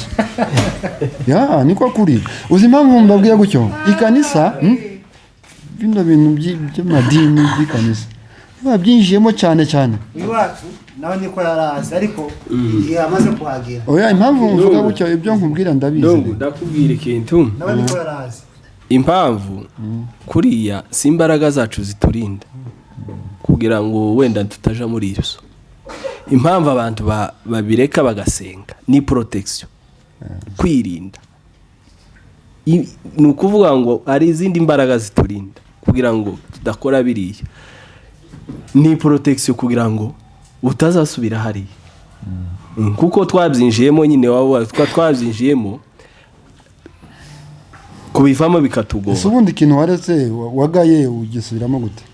A: ya niko kuri uzi impamvu mbabwiye gutyo ikanisa bino bintu by'amadini by'ikanisa byinjiyemo cyane
B: iwacu nawe niko yarazi ariko yamaze kuhagera
A: oya impamvu mvuga gutyo ibyo nkubwira ndabizi
F: ndakubwira ikintu
B: nawe niko yarazi
F: impamvu kuriya si imbaraga zacu ziturinda kugira ngo wenda tutaja muri ibyo impamvu abantu babireka bagasenga ni protection kwirinda ni ukuvuga ngo hari izindi mbaraga ziturinda kugira ngo tudakora biriya ni protection kugira ngo utazasubira hariya kuko twabyinjiyemo nyine twabyinjiyemo kubivamo bikatugora
A: ese ubundi ikintu waretse wagaye ugisubiramo gute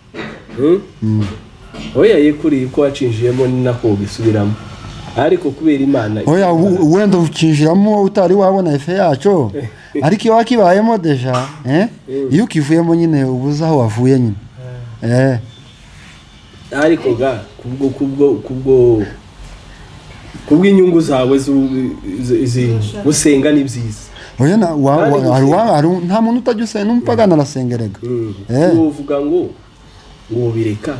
F: oya yekuri ko wacinjiyemo ni nako ubisubiramo ariko kubera Imana
A: oya wenda ukinjiramo utari wabona efe yaco ariko iyo wakibayemo deja iyo ukivuyemo nyine ubuza aho wavuye nyine
F: ariko ga kubwo inyungu zawe gusenga ni byiza
A: oya nta muntu utajya usenga n'umupagana arasengerega
F: uvuga ngo bireka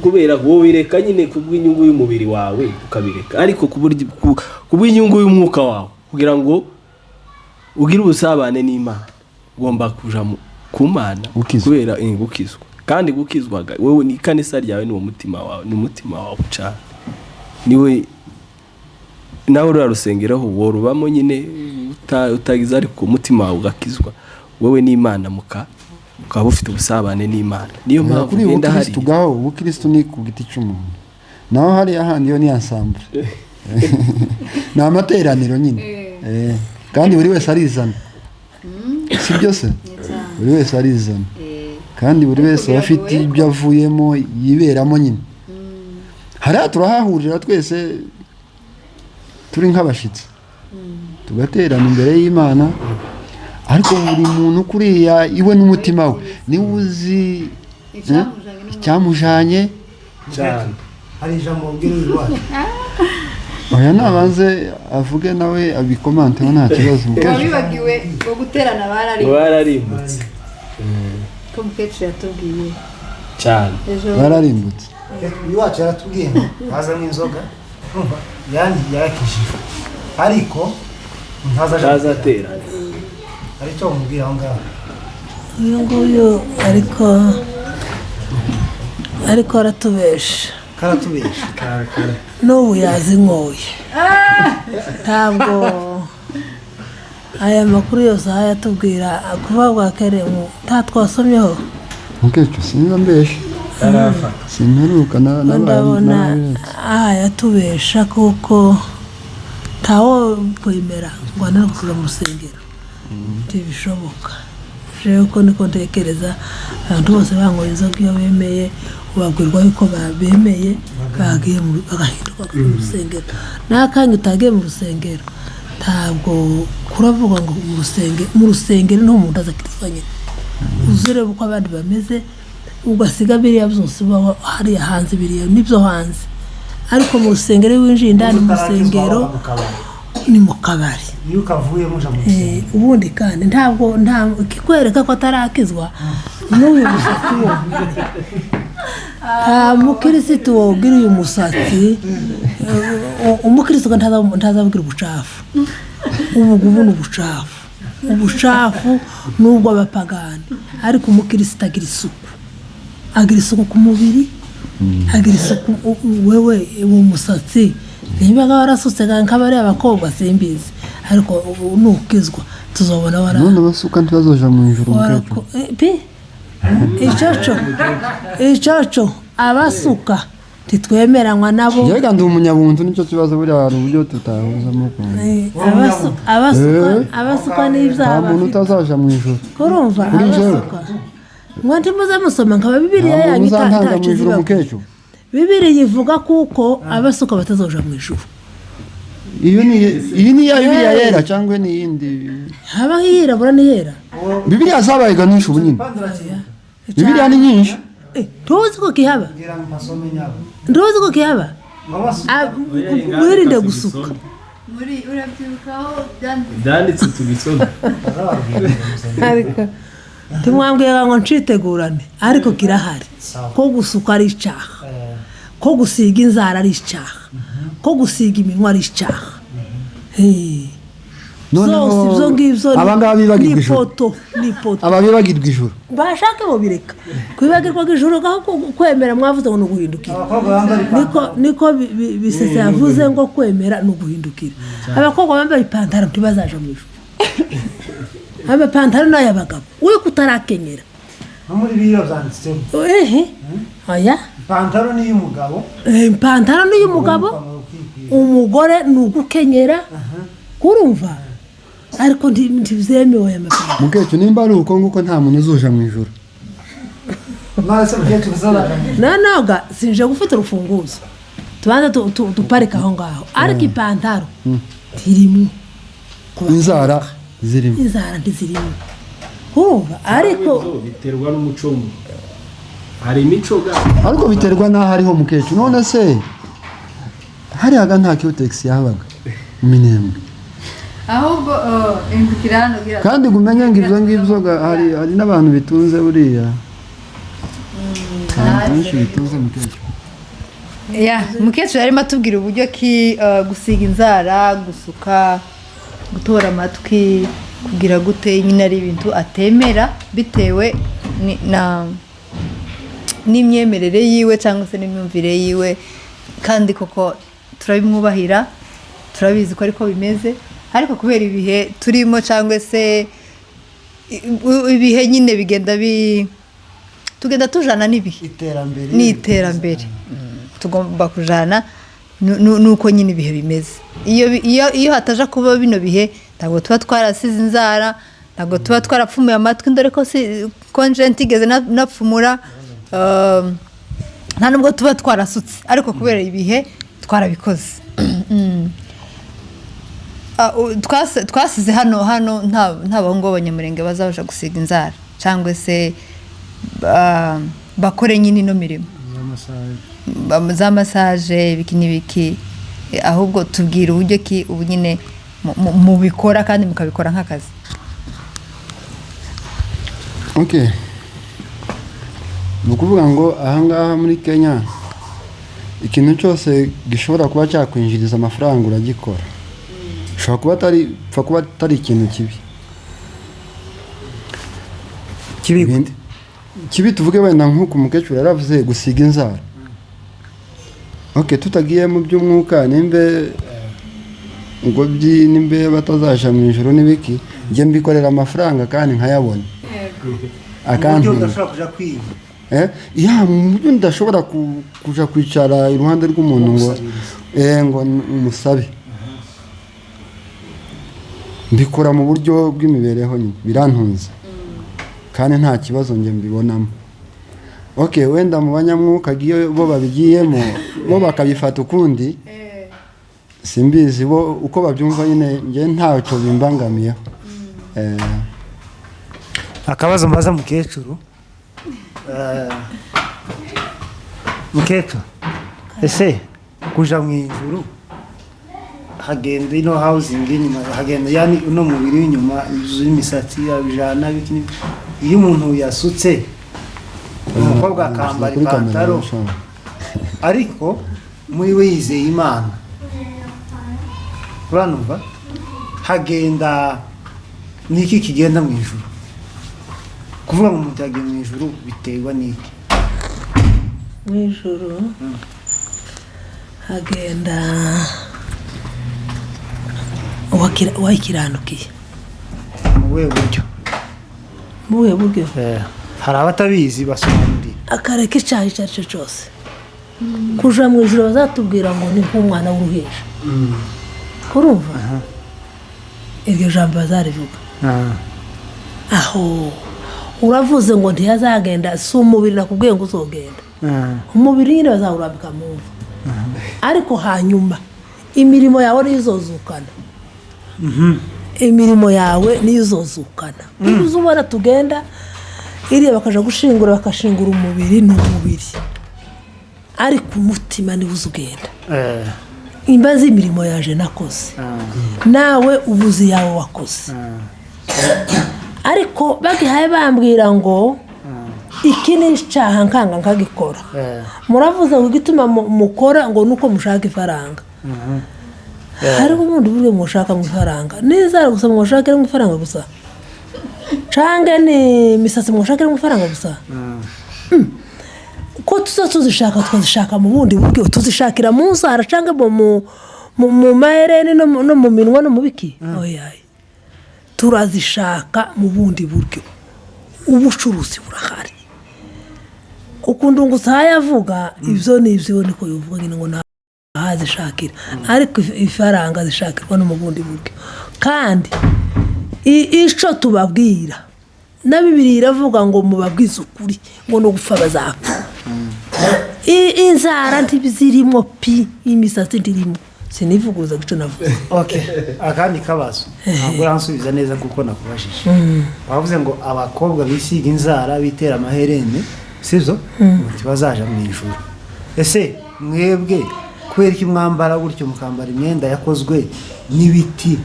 F: kubera bireka nyine kubw'inyungu y'umubiri wawe ukabireka ariko kubw'inyungu y'umwuka wawe kugira ngo ugire ubusabane n'Imana ugomba kuja ku Mana kubera gukizwa kandi gukizwaga wowe ni kanisa ryawe ni umutima wawe ni umutima wawe cyane niwe nawe urarusengeraho worubamo nyine utagize ariko umutima wawe ugakizwa wowe n'Imana ukaba ufite ubusabane n'Imana niyo mpamvu ngenda hari
A: tugaho ubukristo ni ku giti cy'umuntu naho hari ahandi yo ni ensemble na amateraniro nyine kandi buri wese arizana si byose buri wese arizana kandi buri wese afite ibyo avuyemo yiberamo nyine hariya turahahurira twese turi nk'abashitsi tugaterana imbere y'Imana ariko buri muntu kuriya iwe n'umutima we niwe uzi
B: icyamujanye
A: cyane
B: hari ijambo ubwira iwacu
A: oya nabanze avuge nawe abikomanteho nta kibazo
E: wabibagiwe ngo guterana
F: bararimbutse
E: ko mukecuru yatubwiye
F: cyane
A: bararimbutse
B: iwacu yaratubwiye bazanye inzoga yandi yarakishije ariko
F: ntazatera
B: aricyo mubwira aho ngaho
C: uyu nguyu ariko aratubesha n'ubu yazinyoye ntabwo aya makuru yose aha yatubwira kuva bwa kare twasomyeho
A: mukecuru sinza mbesha simperuka
C: ndabona aha yatubesha kuko ntawo kwemera ngo anare kuza mu rusengero ntibishoboka rero uko niko ntekereza abantu bose banyoye inzoga iyo bemeye ubabwirwa yuko bemeye bagiye bagahinduka mu rusengero n'akanya utagiye mu rusengero ntabwo kuravuga ngo mu rusengero niho umuntu azakirizwa nyine uzure uko abandi bameze ugasiga biriya byose uba hariya hanze biriya nibyo hanze ariko mu rusengero winjiye indani mu rusengero ni mu kabari
B: iyo ukavuye muja mu
C: ubundi kandi ntabwo kikwereka ko atarakizwa n'uyu musatsi wo nta mukirisitu wawubwira uyu musatsi umukirisitu ntazabwira ubucafu ubu ni ubucafu n'ubwo abapagani ariko umukirisitu agira isuku ku mubiri agira isuku wewe uwo musatsi niba warasutse nk'abari abakobwa simbizi ariko nukizwa tuzobona
A: none basuka ntibazoja mu ijuru
C: icoco abasuka titwemeranywa nabo
A: yega ndi umunyabuntu nicyo kibazo buri hari uburyo tutahuzamo
C: abasuka n'ibyaha
A: nta muntu utazaja mu ijuru
C: urumva abasuka mwe ntimuze musoma nkaba bibiliya yanyu itacize bibiliya ivuga kuko abasuka batazoja mu ijuru
A: iyi ni ya bibiliya yera cyangwa ni iyindi
C: haba hiyirabura n'iyera
A: bibiliya zabaye ganisha ubu nyine bibiliya ni nyinshi
C: ntuzi ko kihaba wirinde gusuka
E: urabyibukaho
F: byanditse tubisome
C: ariko tumwambwira ngo ncitegurane ariko kirahari ko gusuka ari icyaha ko gusiga inzara ari icyaha ko gusiga iminwa ari icyaha zose ibyo ngibyo ni ipoto
A: aba bibagirwa ijuru
C: bashake bo bireka kwibagirwa ijuru aho kwemera mwavuze ngo ni uguhindukira niko bisese yavuze ngo kwemera ni uguhindukira abakobwa bambaye ipantaro ntibazaja mu ijuru amapantaro n'ay'abagabo we kutarakenyera
B: no muri biro byanditseho
C: oya
B: ipantaro ni
C: iy'umugabo umugore ni ugukenyera kurumva ariko ntibyemewe aya mapantaro
A: mukecuru nimba ari uko nguko nta muntu uzuja mu ijuru
C: noga sinje gufite urufunguzo tubanza duparika aho ngaho ariko ipantaro ntirimo
A: inzara
C: ntizirimo urumva ariko
F: biterwa n'umuco hari imico
A: ariko biterwa n'aho ariho mukecuru none se hariya nta kiyotegisi yahabaga minembwe
E: ahubwo indukira hano
A: kandi gumenye ngo ibyo ngibyo hari n'abantu bitunze buriya benshi bitunze mukecuru
E: mukecuru arimo atubwira uburyo ki gusiga inzara gusuka gutora amatwi kugira gute nyine ari ibintu atemera bitewe n'imyemerere yiwe cyangwa se n'imyumvire yiwe kandi koko turabimwubahira turabizi ko ariko bimeze ariko kubera ibihe turimo cyangwa se ibihe nyine tugenda tujana n'ibihe n'iterambere tugomba kujana nuko nyine ibihe bimeze iyo hataja kuba bino bihe ntabwo tuba twarasize inzara ntabwo tuba twarapfumuye amatwi dore ko nje ntigeze napfumura nta nubwo tuba twarasutse ariko kubera ibihe twarabikoze twasize hano nta bahungu b'abanyamurenge bazabaja gusiga inzara cyangwa se bakore nyine ino mirimo za masaje ibiki n'ibiki ahubwo tubwira uburyo ki ubu nyine mubikora kandi mukabikora nk'akazi.
A: Okay, ni ukuvuga ngo ahangaha muri Kenya ikintu cyose gishobora kuba cyakwinjiriza amafaranga uragikora. Ushobora kuba atari ikintu kibi. Kibi tuvuge wenda nk'uko umukecuru yaravuze gusiga inzara. Okay, tutagiye mu by'umwuka nimbe ngo nimbe batazaja mu ijuru n'ibiki, nje mbikorera amafaranga kandi nkayabona. Akantu udashobora kuja kwiba. Mu buryo ndashobora kuja kwicara iruhande rw'umuntu ngo umusabe. Mbikora mu buryo bw'imibereho nyine birantunze. Kandi nta kibazo nje mbibonamo. Okay, wenda mu banyamwuka bo babigiyemo bo bakabifata ukundi simbizi bo uko babyumva nyine nje ntacyo bimbangamiye.
B: Akabazo mbaza mukecuru, mukecuru ese kuja mu ijuru hagenda ino housing inyuma hagenda yani uno mubiri w'inyuma imisatsi yabijana bikini iyo umuntu yasutse umukobwa akambara ipantaro ariko muri we yizeye Imana uranumva hagenda niki kigenda mu ijuru kuvuga ngo umuntu yagiye mu ijuru biterwa niki
C: mu ijuru hagenda wakiranukiye mu buhe buryo
B: hari abatabizi basobanurira
C: akareka icyaha icyo ari cyo cyose kuja mu ijuru bazatubwira ngo ni nk'umwana w'uruhinja urumva iryo jambo bazarivuga aho uravuze ngo ntiyazagenda si umubiri nakubwiye ngo uzogenda umubiri nyine bazawurambika mu mva ariko hanyuma imirimo yawe niyo izozukana imirimo yawe niyo izozukana uzi ubona tugenda iriya bakaja gushingura bakashingura umubiri n'umubiri ariko umutima niwo uzugenda imbazi imirimo yaje nakoze nawe ubuzi yawe wakoze ariko bagihaye bambwira ngo iki ni icyaha nkanga nkagikora muravuze ngo igituma mukora ngo nuko mushaka ifaranga hariho ubundi buryo mushaka mu ifaranga neza gusa mushaka mu ifaranga gusa cange ni misatsi mushaka mu ifaranga gusa ko tuzishaka twazishaka mu bundi buryo tuzishakira mu nzara cange mu mahereni no mu minwa no mu biki oyaye turazishaka mu bundi buryo ubucuruzi burahari ukundu ngusaya avuga ivyo nivyo niko yuvuga ngo ntazishakira ariko ifaranga zishakirwa no mu bundi buryo kandi ico tubabwira na Bibiliya iravuga ngo mubabwize ukuri ngo no gupfa bazapfa inzara ntibizirimo pi imisatsi ndirimo sinivuguruza gico navuga.
B: Okay, akandi kabazo ntabwo ransubiza neza kuko nakubashije bavuze ngo abakobwa bisiga inzara bitera amaherene sivyo bazaja mu ijuru. Ese mwebwe kwera ki mwambara gutyo mukambara imyenda yakozwe n'ibiti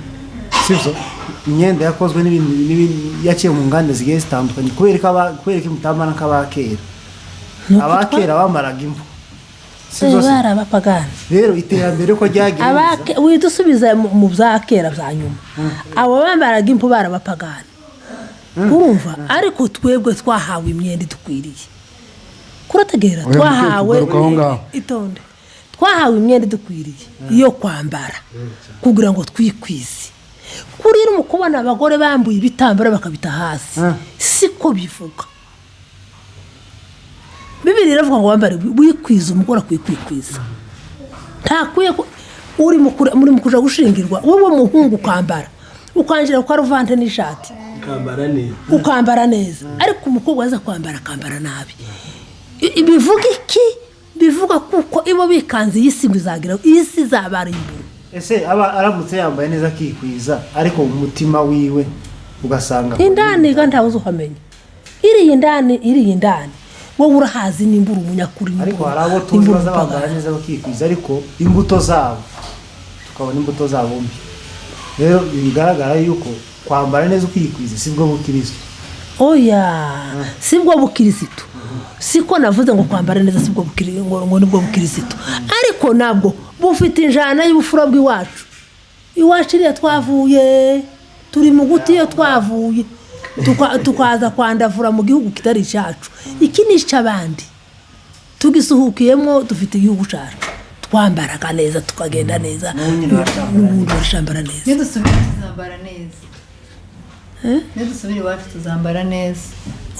B: sivyo imyenda yakozwe n'ibintu yaciye mu nganda zigiye zitandukanye kwera ki mutambara nk'abakera abakera bamaraga impu
C: bara abapagani
B: rero iterambere ko ryagiye
C: widusubiza mu byakera bya nyuma abo bambaraga impu bara abapagani urumva ariko twebwe twahawe imyenda dukwiriye kurategera twahawe itonde twahawe imyenda dukwiriye iyo kwambara kugira ngo twikwize kurira umukubona abagore bambuye ibitambaro bakabita hasi siko bivuga. Bibiliya iravuga ngo wambare wikwiza umugore kwikwiza ntakwiye uri muri kuja gushingirwa wowe muhungu ukambara ukanjira ko aruvante n'ishati ukambara neza ariko umukobwa aza kwambara akambara nabi bivuga iki bivuga kuko ibo bikanze isi bizagira isi zabara imburu.
B: Ese aba aramutse yambaye neza kikwiza ariko umutima wiwe ugasanga
C: indani ganda uzuhamenya iri indani wowe urahazi n'imburu umunyakuri
B: ariko harabo tuzi bazabambara neza bakikwiza ariko imbuto zabo tukabona imbuto zabo mbi. Rero bigaragara yuko kwambara neza ukikwiza sibwo bukristo.
C: Oya sibwo bukirisitu siko navuze ngo kwambara neza sibwo bukirisitu ngo nibwo bukirisitu ariko nabwo bufite injana y'ubufura bw'iwacu iwacu iriya twavuye turi mu guti iyo twavuye tukaza kwandavura mu gihugu kitari cyacu iki ni icy'abandi tugisuhukiyemo dufite igihugu cyacu twambaraga neza tukagenda neza n'ubundi barashambara neza
E: nidusubire tuzambara neza nidusubire iwacu tuzambara neza.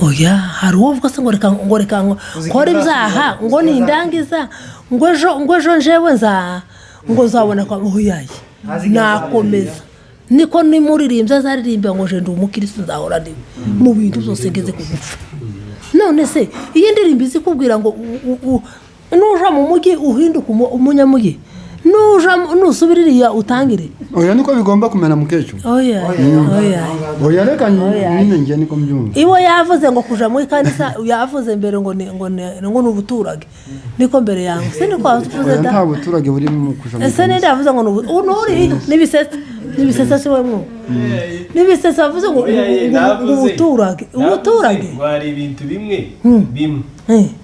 C: oya hari uwo uvuga se ngo reka kora ibyaha ngo nindangiza ngo ejo njewe ngo nzabona kwa muhuyaye nakomeza niko nimuririmbye azaririmba ngo je ndi umukristo nzahora ndi mu bintu byose ngeze ku gupfa. None se iyi ndirimbo izikubwira ngo nuja mu mujyi uhinduka umunyamugi nusubiririya utangire.
A: Oya niko bigomba kumena mukecu. Oya reka nyine ngiye niko mbyumva.
C: Iwo yavuze ngo kuja mu kanisa yavuze mbere ngo n'ubuturage niko mbere yangu se niko avuze da.
A: Nta buturage buri mu kuja mu.
C: Ese nenda avuze ngo nuri nibisesa siwe mu. Nibisesa avuze ngo ubuturage
F: bari ibintu bimwe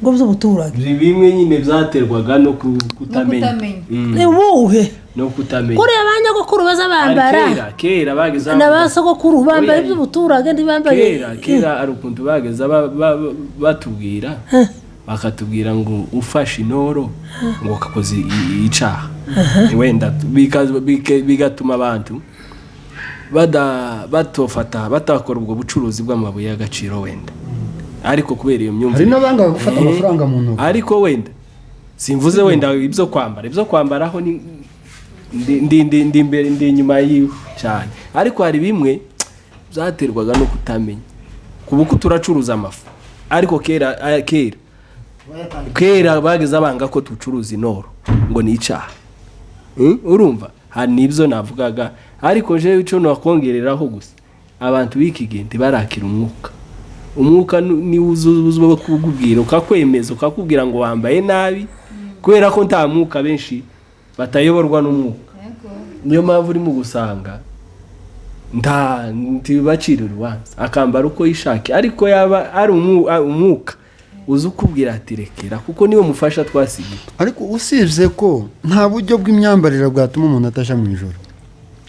C: ngo by'ubuturage
F: bimwe nyine byaterwaga no kutamenya
C: ubuhe
F: no kutamenya
C: kuri abanyagokuru bazabambara
F: kera bageza
C: n'abasogokuru bambaye iby'ubuturage ndibambaye
F: kera ari ukuntu bageza batubwira bakatubwira ngo ufashe inoro ngo kakoze icaha wenda bigatuma abantu batakora ubwo bucuruzi bw'amabuye y'agaciro wenda ariko kubera iyo myumvire
A: hari nabanga gufata amafaranga mu ntoki
F: ariko wenda simvuze wenda ibyo kwambaraho ndi inyuma yiwe cyane ariko hari bimwe byaterwaga no kutamenya kubuko turacuruza amafu ariko kera bageze abanga ko tucuruza inoro ngo ni icaha urumva hari nibyo navugaga ariko je ico nakongereraho gusa abantu bikigende barakira umwuka ni uzuzo bakubwira ukakwemeza ukakubwira ngo wambaye nabi kubera ko nta mwuka benshi batayoborwa n'umwuka niyo mpamvu uri mu gusanga ntibacira urubanza akambara uko yishake ariko yaba ari umwuka uzi ukubwira ati rekera kuko niwe mufasha twasigiye
A: ariko usibye ko nta buryo bw'imyambarire bwatuma umuntu atasha mu ijoro.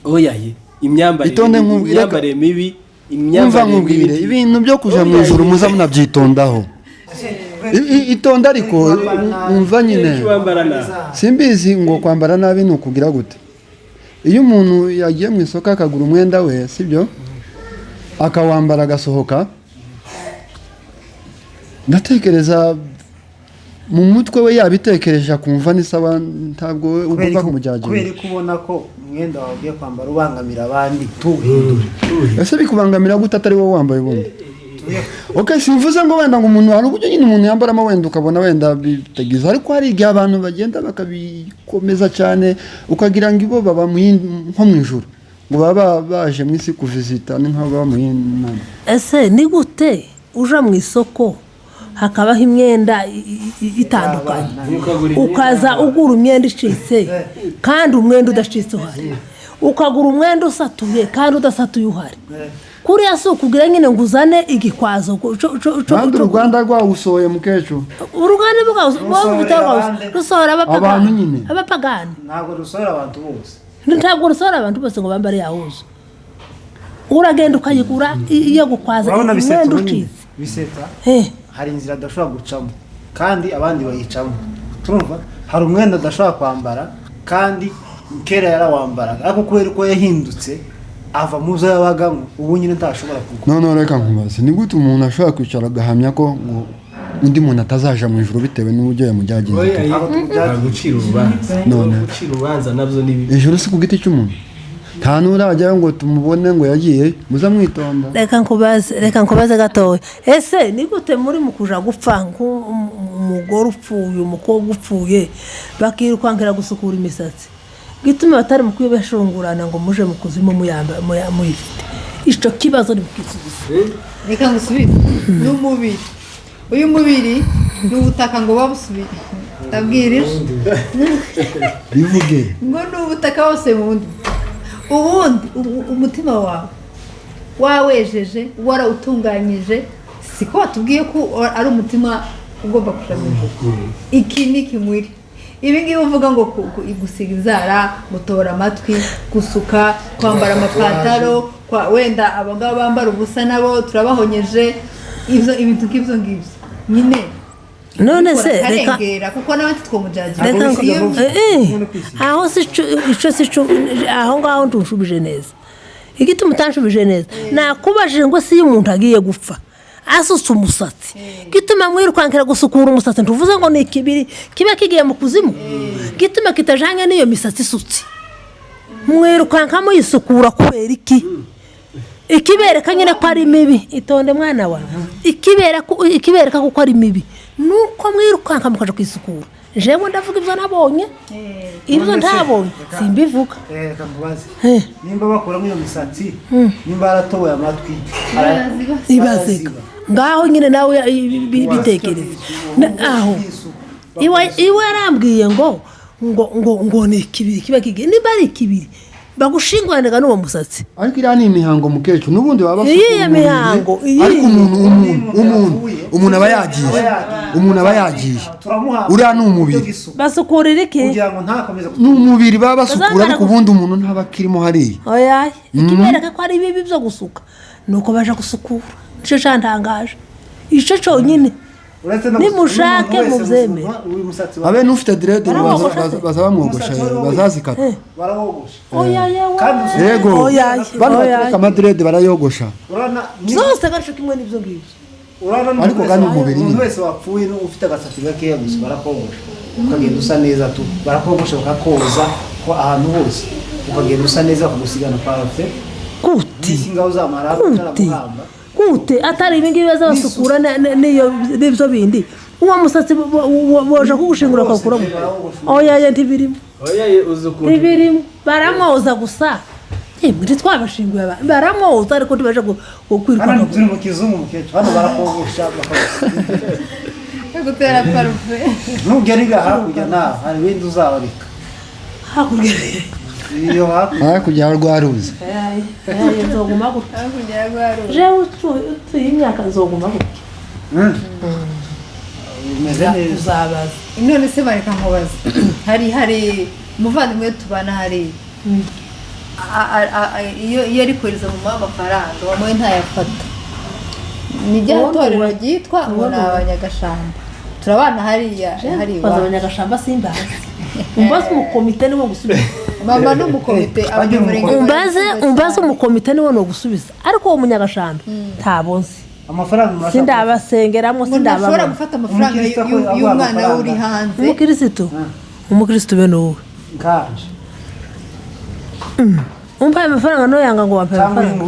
F: Oya imyambarire mibi
A: imva nkubwire ibintu byo kuja mu ijuru muza munabyitondaho itonda ariko umva nyine simbizi ngo kwambara nabi ni ukugira gute. Iyo umuntu yagiye mu isoko akagura umwenda we sibyo akawambara agasohoka ndatekereza mu mutwe we yabitekereje akumva ni sawa ntabwo we ugomba kumujyagira
B: kubera kubona ko umwenda wagiye kwambara ubangamira abandi tuhindure.
A: Ese bikubangamira gute atari wowe wambaye ubundi? Okay simvuze ngo wenda ngo umuntu hari uburyo nyine umuntu yambaramo wenda ukabona wenda bitegiza ariko hari igihe abantu bagenda bakabikomeza cyane ukagira ngo ibo baba nko mu ijuru ngo baba baje mu isi kuvizita ni nka baba mu yindi.
C: Ese ni gute uja mu isoko hakabaho imyenda itandukanye ukaza ugura umwenda icitse kandi umwenda udacitse uhari ukagura umwenda usatuye kandi udasatuye uhari kuriya si ukubwira nyine ngo uzane igikwazo
A: kandi uruganda rwawusohoye mukecu
C: uruganda rusohora abapagani
B: ntabwo rusohora abantu bose
C: ntabwo rusohora abantu bose ngo bambare yahuzo uragenda ukayigura iyo gukwaza umwenda ucitse
B: biseta hari inzira adashobora gucamo kandi abandi bayicamo turumva hari umwenda adashobora kwambara kandi kera yarawambaraga ariko kubera ko yahindutse ava muzo yabagamo ubu nyine ntashobora kugwa.
A: No reka nkubaze ni gute umuntu ashobora kwicara agahamya ko undi muntu atazaja mu ijuru bitewe n'uburyo yamujyagiye
F: gucira urubanza nabyo ni bibi.
A: Ijuru si ku giti cy'umuntu nta n'urajyayo ngo tumubone ngo yagiye muza mwitonda.
C: Reka nkubaze gatoya ese ni gute muri mu kuja gupfa umugore upfuye umukobwa upfuye bakirukankira gusukura imisatsi gituma batari mu kwibeshungurana ngo muje mu kuzimu muyifite ico kibazo ni mukisubiza.
E: Reka ngusubize n'umubiri uyu mubiri n'ubutaka ngo babusubire ndabwirije
A: bivuge
E: ngo ni ubutaka hose bundi ubundi umutima wawe wawejeje warawutunganyije siko watubwiye ko ari umutima ugomba kuja mu ijuru iki ni kimwiri ibi ngibi uvuga ngo gusiga inzara gutora amatwi gusuka kwambara amapantaro wenda abagabo bambara ubusa nabo turabahonyeje ibintu nk'ibyo ngibyo nyine
G: none se reka
E: kuko nawe twumujaje
G: aho si ico aho ngaho ntushubije neza igituma utanshubije neza nakubajije ngo si umuntu agiye gupfa asutse umusatsi gituma mwirukankira gusukura umusatsi ntuvuze ngo ni ikibiri kiba kigiye mu kuzimu gituma kitajanye n'iyo misatsi isutse mwirukanka muyisukura kubera iki ikibereka nyine ko ari mibi itonde mwana wa ikibereka ko ari mibi nuko mwirukanka mukaje kwisukura jewe ndavuga ibyo nabonye ibyo ntabonye simbivuga
B: reka mbabaze nimba bakora mu misatsi nimba aratowe amatwi
G: ibazeka ngaho nyine nawe bitekereza aho iwe arambwiye ngo ni ikibiri kiba kigiye nimba ari ikibiri bagushingwaniraga n'uwo musatsi
A: ariko iriya ni imihango mukecuru n'ubundi baba
G: iyi mihango
A: ariko umuntu aba yagiye uriya ni umubiri
G: basukurira iki
A: ni umubiri baba basukura ariko ubundi umuntu ntaba akirimo hariya
G: oya ikibereka ko ari bibi byo gusuka nuko baje gusukura nicyo cyantangaje icyo cyonyine nimushake mubyemere
A: abe n'ufite direde baza bamwogosha bazazikata yego bano bateka amadirede barayogosha
G: zose gace kimwe n'ibyo ngibyo
A: ariko kandi umubiri
B: umuntu wese wapfuye ufite agasatsi gakeya gusa barakogosha ukagenda usa neza tu barakogosha bakakoza ko ahantu hose ukagenda usa neza kugusigana parafe
G: gute
B: singa uzamara utaramuhamba
G: gute atari ibingibi bazabasukura n'ibyo bindi uwo musatsi boje kugushingura akakuramo oya ntibirimo ntibirimo baramwoza gusa muri twabashinguye baramwoza ariko ntibaje kwirukana
B: hano turi mu kizungu mukecuru hano barakogosha
E: gutera parufe
B: ntugeriga hakurya naho hari ibindi uzabarika
G: hakurya
B: iyo
A: hakurya rwaruzi
G: nzoguma gutya
E: hakurya rwaruzi
G: jewe utuye imyaka nzoguma gutya
B: umeze neza
G: uzabaza
E: none se bareka nkubaza hari umuvandimwe tubana hari iyo ari kohereza mu amafaranga wamuwe ntayafata nijya torero ryitwa ngo ni abanyagashamba turabana hariya hari
G: baza abanyagashamba simbazi umbaze umukomite niwo gusubiza
E: mama n'umukomite
G: umbaze umukomite niwo no gusubiza ariko uwo munyagashamba ntabonse
B: amafaranga
G: sindabasengeramo
E: sindabashobora gufata amafaranga y'umwana uri hanze
G: umukristo be n'uwe
B: ngaje
G: umpaye amafaranga no yanga ngo wampe amafaranga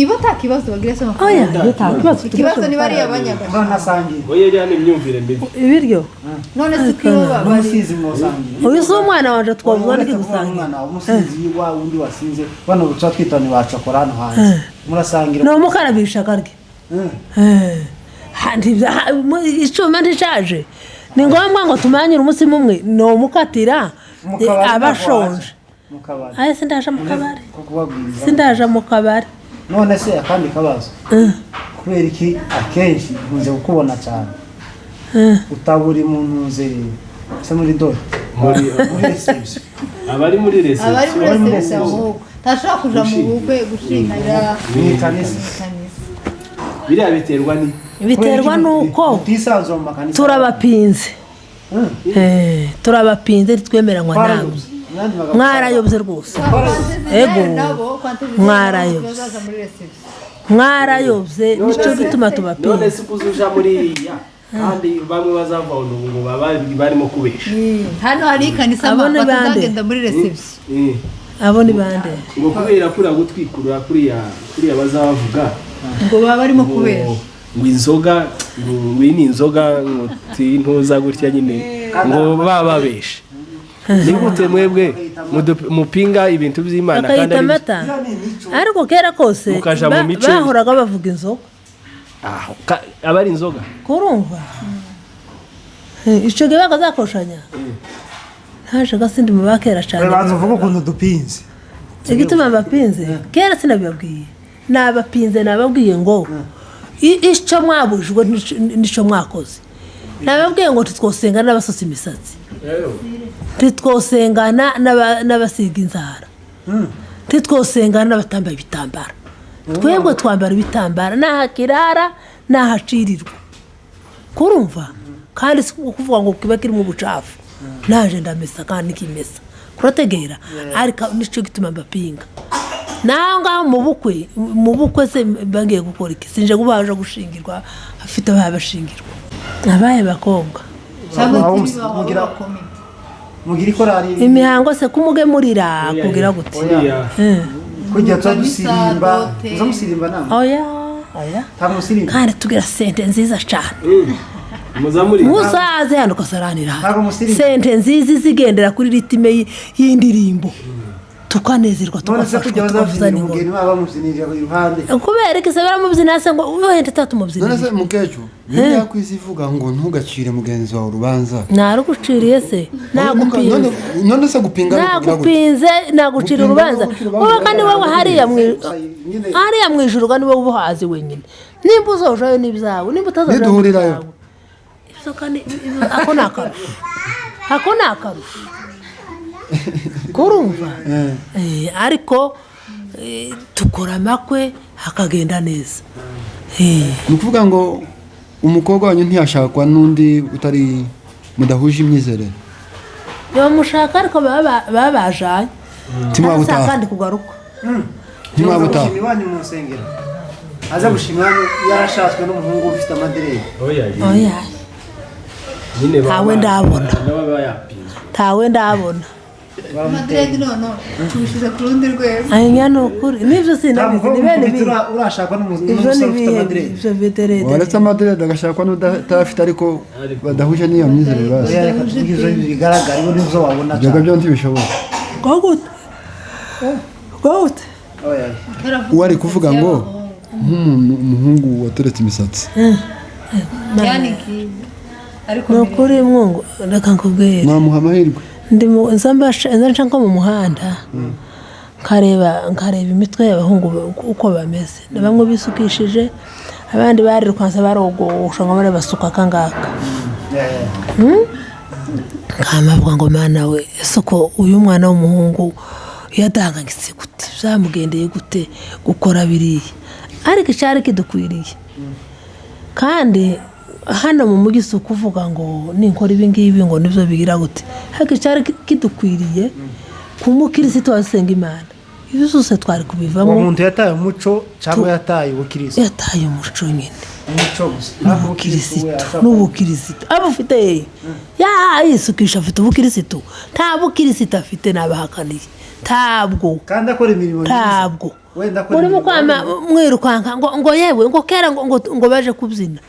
E: ibo takibazo bagira se
G: amafaranga
E: ikibazo ni bari abanyagashamba
F: oye yani imyumvire mbi
G: ibiryo
E: none se ko
B: umusizi mwosangiye
G: uyu si umwana wanje twavuga n'iki gusangira
B: umusizi wa undi wasinze bano buca twitani bacakora hano hanze murasangira
G: no mukarabisha karye icuma nticaje ni ngombwa ngo tumanyire umutsima umwe no mukatira abashonje aye sindaje mu kabari
B: none se akandi kabazo kubera iki akenshi nkunze kukubona cyane utaburi mu ntuze se muri dore muri reception
F: abari muri reception
E: tashaka kuja mu bukwe gushimira
B: ni kanisa
F: biriya biterwa
G: nuko
B: utisanzwe mu makanisa
G: turabapinze turabapinze twemeranywa nawe mwarayobye rwose ego mwarayobye nicyo gituma tubapinze
F: none se kuzuja muri iriya kandi bamwe bazava ngo barimo kubesha
E: hano hari ikanisa batagenda muri reception
G: abo ni bande
F: ngo kubera kuri gutwikura kuriya bazavuga
E: ngo baba barimo kubesha
F: ngo inzoga ngo ni inzoga ngo tintuza gutya nyine ngo bababesha ni gute mwebwe mupinga ibintu by'Imana
G: kandi ariko kera kose bahoraga bavuga inzoga
F: abari inzoga
G: kurumva icyo gihe bakazakoshanya ntaje gasindi mu bakera cyane
B: babanza uvuga ukuntu dupinze
G: igituma mbapinze kera sinabibabwiye nababwiye ngo icyo mwabujwe n'icyo mwakoze nababwiye ngo titwosenga n'abasutse imisatsi titwosengana n'abasiga inzara titwosengana n'abatambaye ibitambara twebwe twambara ibitambara n'ahakirara n'ahacirirwa kurumva kandi si ukuvuga ngo kiba kirimo ubucafu naje ndamesa kandi nikimesa kurategera ariko nicyo gituma mbapinga naho ngaho mu bukwe se bagiye gukora iki sinje kubaje gushingirwa afite abashingirwa abaye bakobwa
B: mugira ikorari
G: imihango se kumugemurira kugira gute
B: kujya tudusirimba uzamusirimba nama
G: oya
B: tamusirimba
G: kandi tugira sente nziza cyane muzaze hano ukasaranira sente nziza zigendera kuri ritime y'indirimbo tukanezerwa tukafashwa tukavuza n'ingoma kubera ko isabira mubyina se ngo wenda tatumubyina
A: none se mukecu biriya kwisivuga ngo ntugacire mugenzi wawe urubanza
G: naruguciriye se nagupinze
A: none se gupinga
G: nagupinze nagucira urubanza wowe kandi wowe hariya mu ijuru kandi wowe ubuhazi wenyine nimba uzojayo n'ibyawe nimba utazojayo
A: niduhurirayo
G: ibyo kandi ako ni akarusho kurumva ariko tukora amakwe hakagenda neza
A: ni ukuvuga ngo umukobwa wanyu ntiyashakwa n'undi utari mudahuje imyizerere
G: bamushaka ariko baba bajanye
A: ntimwabutaha
G: kandi kugaruka
A: ntimwabutaha
B: iwanyu mu nsengero aza gushima yarashatswe n'umuhungu ufite amaderede
G: oya ntawe ndabona
E: Madrid no tubishize ku rundi rwego
G: aya ni ukuri nibyo sinabizi ni bene ibi
B: urashakwa
G: ibyo ni ibihe ibyo biterede
A: waretse amaderede agashakwa n'udafite ariko badahuje n'iyo myizerere basi
B: bigaragara ibo nibyo wabona
A: ibyo byo ntibishoboka
G: gute
A: uwari kuvuga ngo umuhungu wateretse imisatsi
G: ni ukuri mwungu reka nkubwire
A: mwamuha amahirwe
G: nza nko mu muhanda nkareba imitwe y'abahungu uko bameze na bamwe bisukishije abandi barirukanse barogosha ngo bare basuka akangaka kamavuga ngo mana we ese ko uyu mwana w'umuhungu yadangangitse gute byamugendeye gute gukora biriya ariko icyari kidukwiriye kandi hano mu mujyi si ukuvuga ngo ninkora ibi ngibi ngo nibyo bigira gute ariko icyari kidukwiriye ku mukirisitu wasenga imana ibyo zose twari kubivamo
B: umuntu yataye umuco cyangwa yataye ubukirisitu
G: yataye umuco nyine
B: umuco gusa
G: n'ubukirisitu aba ufite yisukisha afite ubukirisitu nta bukirisitu afite nabahakaniye ntabwo
B: kandi akora imirimo
G: ntabwo urimo kwama mwirukanka ngo yewe ngo kera ngo baje kubyina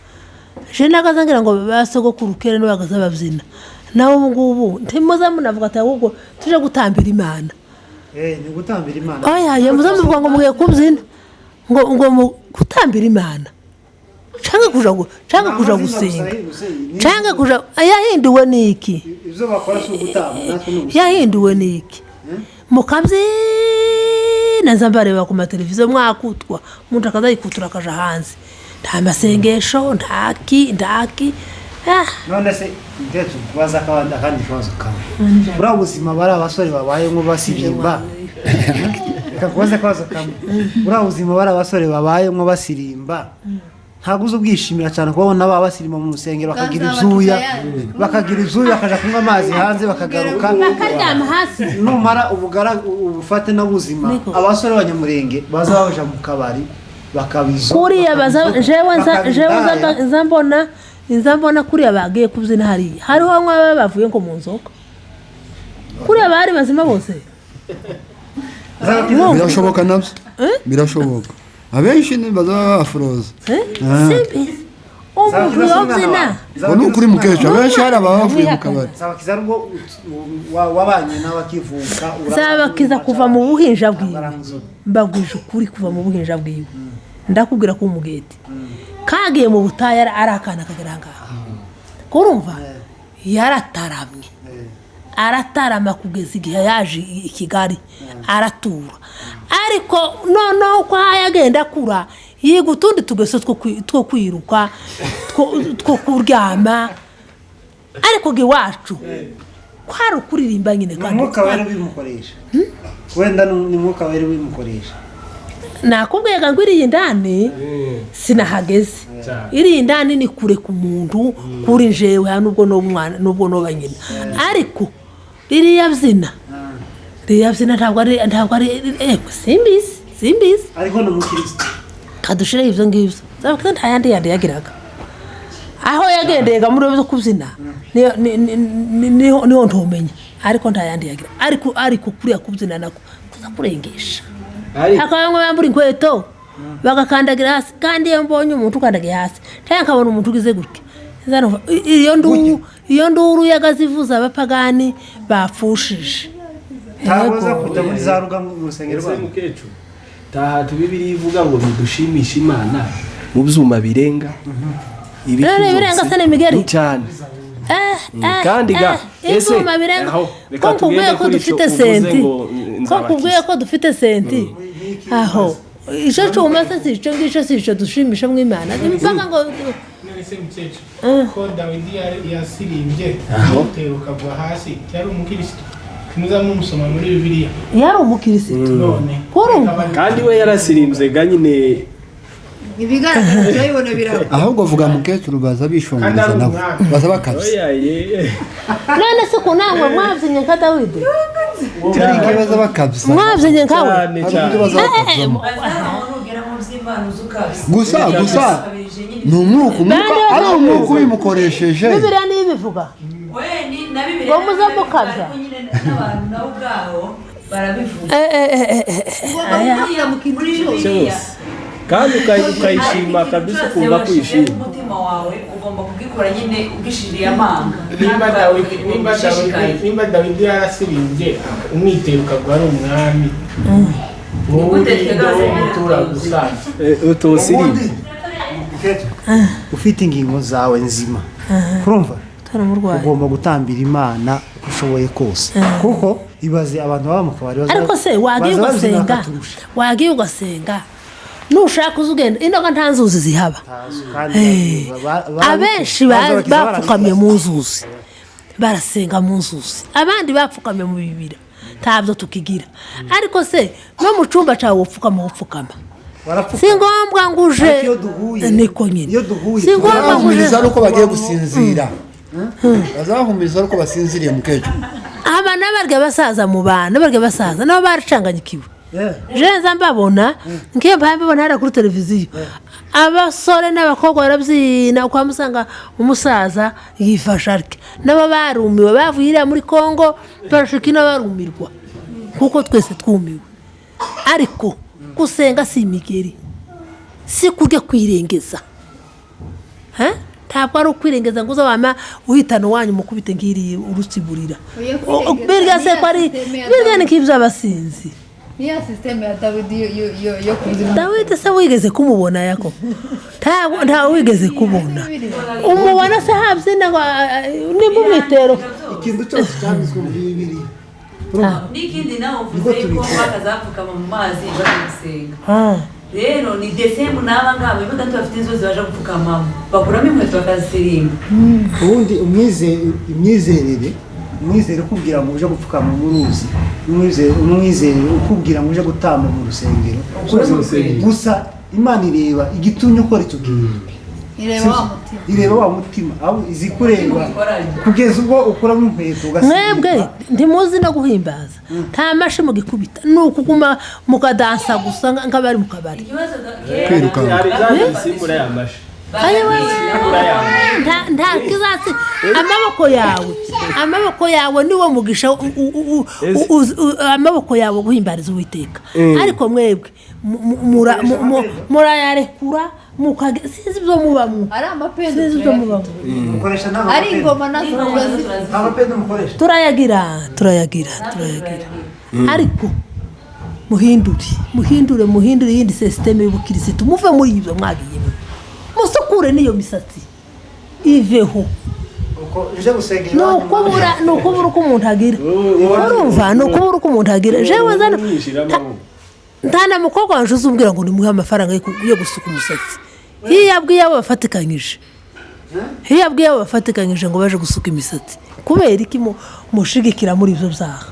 G: je nagazangira ngo basogokuru kera n'abagaza babyina nawe ubu ngubu ntimuza munavuga ati ahubwo tuje gutambira imana
B: ni gutambira imana
G: oya muzamuvuga ngo mugiye kubyina ngo gutambira imana cyangwa kuja gusenga cyangwa kuja yahinduwe niki
B: ibyo bakora si ugutamba
G: yahinduwe niki mukabyina nza mbareba ku mateleviziyo mwakutwa umuntu akazayikutura akaja hanze nta masengesho ndaki
B: none se ndetse kubaza kabanda kandi kibazo kamwe bura ubuzima bari abasore babayemo basirimba reka kubaza kabazo kamwe bura ubuzima bari abasore babayemo basirimba ntabwo uzubwishimira cyane kubona baba basirima mu rusengero bakagira ibyuya bakaja kunywa amazi hanze bakagaruka
G: bakaryama hasi
B: numara ubufate n'ubuzima abasore b'abanyamurenge baza baja mu kabari bakabizo
G: kuriya jewe nzambona kuriya bagiye kubyina hariho bamwe bavuye ngo mu nzoga kuriya bari bazima bose
A: birashoboka nabyo birashoboka abenshi bazaba bafuroza
G: umuntu yobyina
A: ni ukuri mukecuru abenshi hari abavuye mu kabari
B: zabakiza rwo wabanye n'abakivuka
G: zabakiza kuva mu buhinja bwiwe mbagwije ukuri kuva mu buhinja bwiwe ndakubwira ko umugeti kagiye mu butayu ari akana kagera ngaha kurumva yarataramye aratarama kugeza igihe yaje i Kigali aratura ariko noneho ko yagenda akura yiga utundi tugeso two kwiruka two kuryama ariko iwacu kwari ukuririmba nyine
B: kandi umwuka wera bimukoresha wenda ni umwuka wera bimukoresha
G: nakubwiye ngo iri indani sinahageze iri indani ni kure ku muntu kuri njewe nubwo no banyina ariko ririya byina ntabwo ari simbizi
B: ariko no mukristo
G: kadushire ivyo ngivyo zabukira nta yandi yagiraga aho yagendega muri byo kubyina niho ntumenya ariko nta yandi yagira ariko kuriya kubyina nako kuza kurengesha akabamwe bambura inkweto bagakandagira hasi kandi iyo mbonye umuntu ukandagiye hasi cyangwa nkabona umuntu ugize gutya iyo nduru yagazivuza abapagani bapfushije
B: taboza kujya muri za ruga mu rusengero rwa
F: mukecuru taha tubibiri ivuga ngo bidushimisha Imana mu byuma birenga
G: birenga sane migeri
F: cyane kandi ga
G: ese ko kubwiye ko dufite senti aho icyo cyuma se icyo ngicyo si icyo dushimisha mu Imana mpaka ngo
H: ko Dawidi yasirimbye uteruka bwa hasi yari umukristo muza mumusoma muri Bibiliya
G: yari umukristo
H: none
F: kandi we yarasirimbye ga nyine
E: ibigaragara byabibona birabo
A: ahubwo vuga mukecuru baza bishongeza nabo baza bakabye
G: none se ko namwe mwavyenye nka Dawidi
A: cyari ikibazo bakabye
G: mwavyenye nkawe
A: gusa ni umwuka ari umwuka bimukoresheje
G: Bibiliya ni bivuga ngo muzamukabya
I: n'abantu nabo ubwabo barabivuga
F: kandi ukayishima kabisa ukumva kwishima
I: umutima wawe ugomba kubikora nyine ubishiriye amanga
H: nimba Dawidi yarasirimbye umwiteruka ngo ari umwami
B: ufite ingingo zawe nzima kurumva ugomba gutambira Imana ushoboye kose kuko ibaze abantu baba mu kabari
G: ariko se wagiye ugasenga nushaka uzugenda inoga nta nzuzi zihaba abenshi bapfukamye mu nzuzi barasenga mu nzuzi abandi bapfukamye mu bibira ntabyo tukigira ariko se no mu cyumba cyawe upfukama si ngombwa ngo uje niko nyine
B: si
A: ngombwa ngo uje uko bagiye gusinzira bazahumiriza uko basinziriye mukecuru
G: aba n'abarya basaza mu bana n'abarya basaza nabo baracanganyikiwe jenza mbabona ngiye mbabona hara kuri televiziyo abasore n'abakobwa barabyina uko amusanga umusaza yifasha arke nabo barumiwe bavuyira muri Kongo barashikina barumirwa kuko twese twumiwe ariko gusenga si imigeri si kurya kwirengeza ntabwo ari ukwirengeza ngo uzabama uhitana wanyu mukubite ngiri urutsiburira birya se ko ari birya ni kibyo abasinzi
E: niya system ya Dawidi yo kuzima
G: Dawidi se wigeze kumubona yako nta wigeze kubona umubona se habyina ngo nimba umwitero
B: ikintu cyose cyanditswe muri Bibiliya
I: n'ikindi nawe uvuze ko bakazapfukama mu mazi baragusenga rero ni Desembu n'aba ngabo ivuga ko bafite inzozi baje gupfukamamo bakuramo inkweto bakazisirimba
B: ubundi umwizere ukubwira ngo uje gupfukama mu ruzi umwizere ukubwira ngo uje gutamba mu rusengero gusa Imana ireba igitumye ukora icyo kintu ireba wa mutima aho izikureba kugeza ubwo ukuramo inkweto
G: mwebwe ntimuzi no guhimbaza nta mashi mu gikubita ni ukuguma mukadansa gusa nk'abari mu kabari
A: kwiruka
G: nta kizasi amaboko yawe niwo mugisha amaboko yawe guhimbariza Uwiteka ariko mwebwe murayarekura sinzi ibyo mubamo
E: ari amapendo
B: ari
E: ingoma nazo
B: amapendo mukoresha
G: turayagira ariko muhindure yindi systeme y'ubukirisitu muve muri ibyo mwagiyemo musukure niyo misatsi iveho
B: nuko uje gusengera
G: ni ukubura uko umuntu agira urumva ni ukubura uko umuntu agira jewe zana ntana mukobwa wanje uzumbwira ngo nimuhe amafaranga yo gusuka umusatsi iyo yabwiye abo bafatikanyije ngo baje gusuka imisatsi kubera iki mushigikira muri ibyo byaha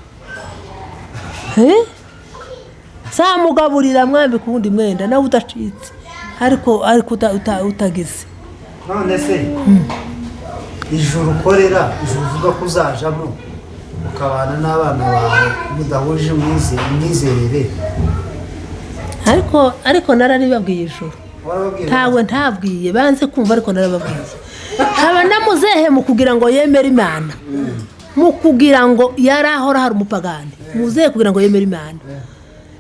G: samugaburira mwambi ku wundi mwenda nawe udacitse ariko utageze
B: none se ijuru ukorera ijuru uvuga ko uzajamo ukabana n'abana bawe mudahuje umwizerere
G: ariko nararibabwiye ijuru ntabwo ntabwiye banze kumva ariko narababwiye haba namuzehe mu kugira ngo yemere imana mu kugira ngo yari ahora hari umupagani muzehe kugira ngo yemere imana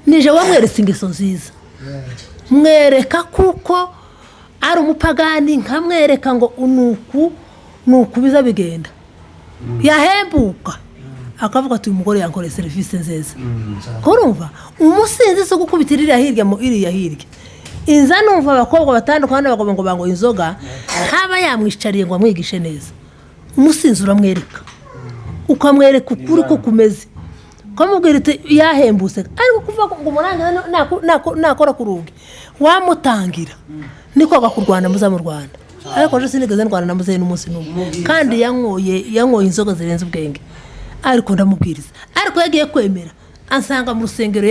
G: nije wamweretse ingeso nziza mwereka kuko ari umupagani nkamwereka ngo nuku biza bigenda yahembuka akavuga ati uyu mugore yankoreye serivisi nziza kurumva umusinzi so gukubitira iriya hirya inza numva abakobwa batandukanye n'abagabo ngo bango inzoga haba yamwicariye ngo amwigishe neza umusinzi uramwereka ukamwereka ukuri ko kumeze ukamubwira ati yahembuse ariko kuvuga ngo umurangiza nakora ku rugi wamutangira niko agakurwana muza mu Rwanda ariko je sinigeze ndwana na muzehe n'umunsi n'umwe kandi yanyoye inzoga zirenze ubwenge ariko ndamubwiriza ariko yagiye kwemera ansanga mu rusengero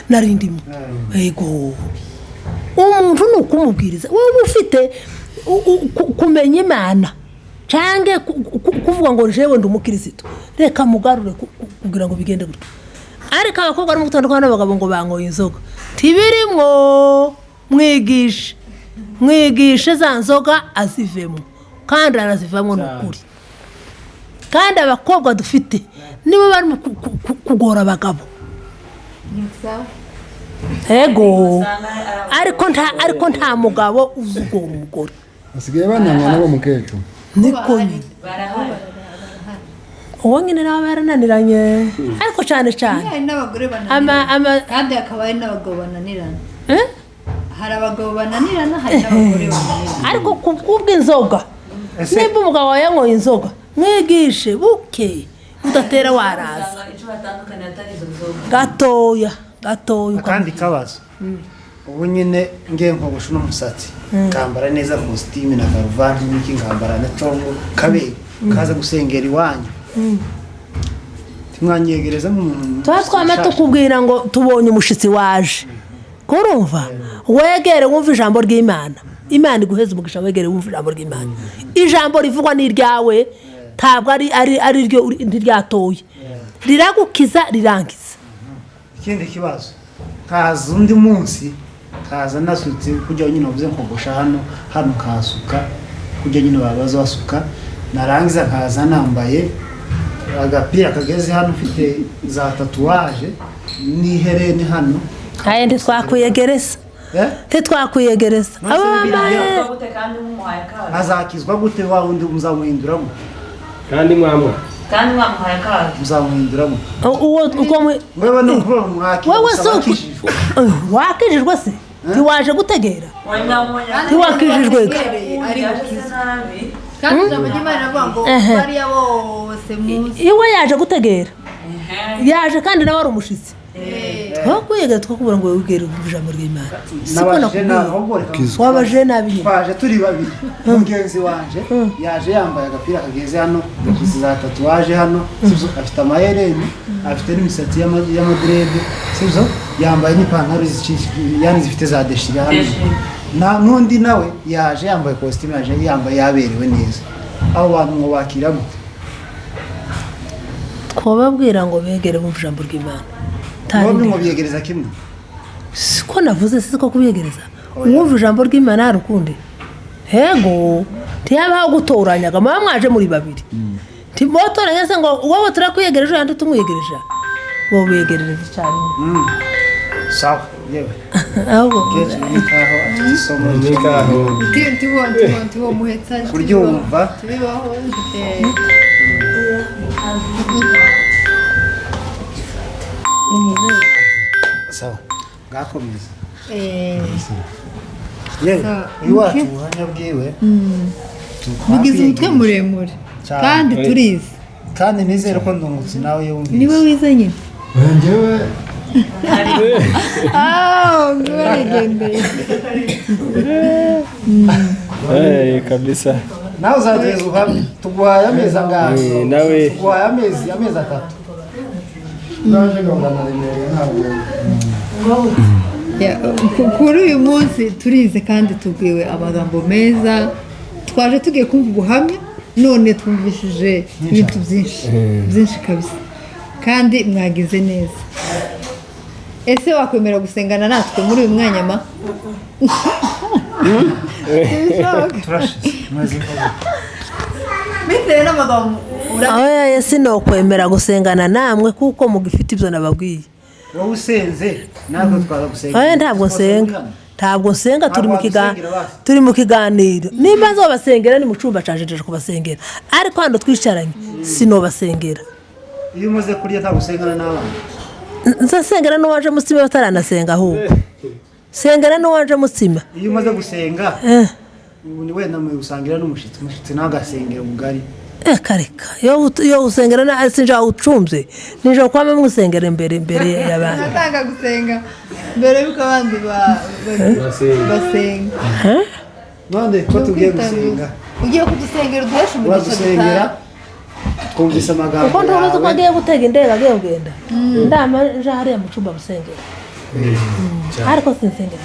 G: narindimo yego umuntu nukumubwiriza wowe ufite kumenya imana cange kuvuga ngo jewe ndi umukristo reka mugarure kugira ngo bigende gutyo ariko abakobwa ari mu gutandukana n'abagabo ngo bangoye inzoga tibirimwo mwigishe za nzoga azivemo kandi arazivamo n'ukuri kandi abakobwa dufite nibo bari kugora abagabo ego ariko nta mugabo uzugora umugore
A: asigaye bananywa nabo mukecuru
G: niko uwo nyine nabo barananiranye ariko cyane
E: hari n'abagore bananirana kandi hakaba hari n'abagabo bananirana hari abagabo bananirana hari n'abagore bananirana
G: ariko kubw'inzoga nimba umugabo wawe yanyoye inzoga mwigishe buke udatera waraza gatoya
B: kandi kabazo ubu nyine ngiye nkogosha n'umusatsi kambara neza kositime na karuvati n'iki nkambara na congo kabe kaza gusengera iwanyu timwanyegereza nk'umuntu
G: tuba twama tukubwira ngo tubonye umushitsi waje kurumva wegere wumva ijambo ry'Imana Imana iguheza umugisha wegere wumva ijambo ry'Imana ijambo rivugwa n'iryawe ntabwo ari ryo ntiryatoye riragukiza rirangiza
B: ikindi kibazo kaza undi munsi kaza nasutse kujya nyine uvuze nkogosha hano kasuka kujya nyine babaza basuka narangiza kaza nambaye agapira kageze hano ufite za tatuwaje n'ihereni hano
G: kandi twakwiyegereza twakwiyegereza
B: abo bambaye azakizwa gute wa wundi muzamuhinduramo
F: kandi mwamuhaye
I: akazi
B: muzamuhinduramo
G: wewe wakijijwe se ntiwaje gutegera ntiwakijijwe
E: kandi ijambo ry'Imana rivuga ngo bariya bose muzi
G: iwe yaje gutegera yaje kandi nawe ari umushitsi aho kwiga twakubura ngo wigere ijambo ry'Imana siko nakubwiye wabaje nabi
B: twaje turi babiri mugenzi wanje yaje yambaye agapira kageze hano za tatuwaje hano sibyo afite amahereni afite n'imisatsi y'amadrede sibyo yambaye n'ipantaro yani zifite za deshira hano n'undi nawe yaje yambaye costume yaje yambaye yaberewe neza abo bantu ngo bakira gute
G: twababwira ngo begere mu ijambo ry'Imana
B: Ntabwo ngo biyegereza kimwe.
G: Siko navuze siko kubiyegereza. Uwumva ijambo ry'Imana harukunde. Hego, tiyabaho gutoranyaga mwa mwaje muri babiri. Timotoranya se ngo wowe turakwiyegereje yandi tumwiyegereje. Wowe wiyegereje cyane.
B: Sawa, yewe.
G: Ahubwo
B: keje nikaho atisomo
E: nikaho. Tiwo muhetsa.
B: Kuryumva.
E: Tibibaho.
B: Sawa, ngakomeza. Yewe, iwacu hanya bwiwe.
E: mugize umutwe muremure kandi turize
B: kandi nizere ko ndungutse nawe yumvise
E: niwe wize nyine
A: njyewe
F: kabisa
B: nawe uzageza uhamye tuguhaye amezi angahe
F: nawe
B: tuguhaye amezi 3
A: naje ngana Remera ntabwo
E: kuri uyu munsi turize kandi tubwiwe amagambo meza twaje tugiye kumva ubuhamya none twumvishije ibintu byinshi kabisa kandi mwagize neza ese wakwemera gusengana natwe muri uyu mwanya ma bitewe n'amagambo
G: aho yesi no kwemera gusengana namwe kuko mugifite ibyo nababwiye
B: wowe usenze ntabwo twaza gusenga
G: ntabwo nsenga turi mu kiganiro nimba nzobasengera ni mu cyumba cyajeje kubasengera ariko hano twicaranye sinobasengera
B: iyo umaze kurya ntabwo usengana n'abana
G: nzasengera n'uwaje mutsima bataranasenga ahubwo sengera n'uwaje mutsima
B: iyo umaze gusenga ni wenda usangira n'umushitsi ntagasengera ubugari
G: kareka iyo usengera na sinja ucumze nije kwame musengera imbere y'abantu
E: natanga gusenga mbere yuko abandi basenga
B: none ko tugiye gusenga
E: ugiye kudusengera duhesha
B: umugisha twumvise amagambo
G: kuko ntuzi ko agiye gutega indege agiye kugenda ndama nje hariya mu cyumba gusengera ariko sinsengera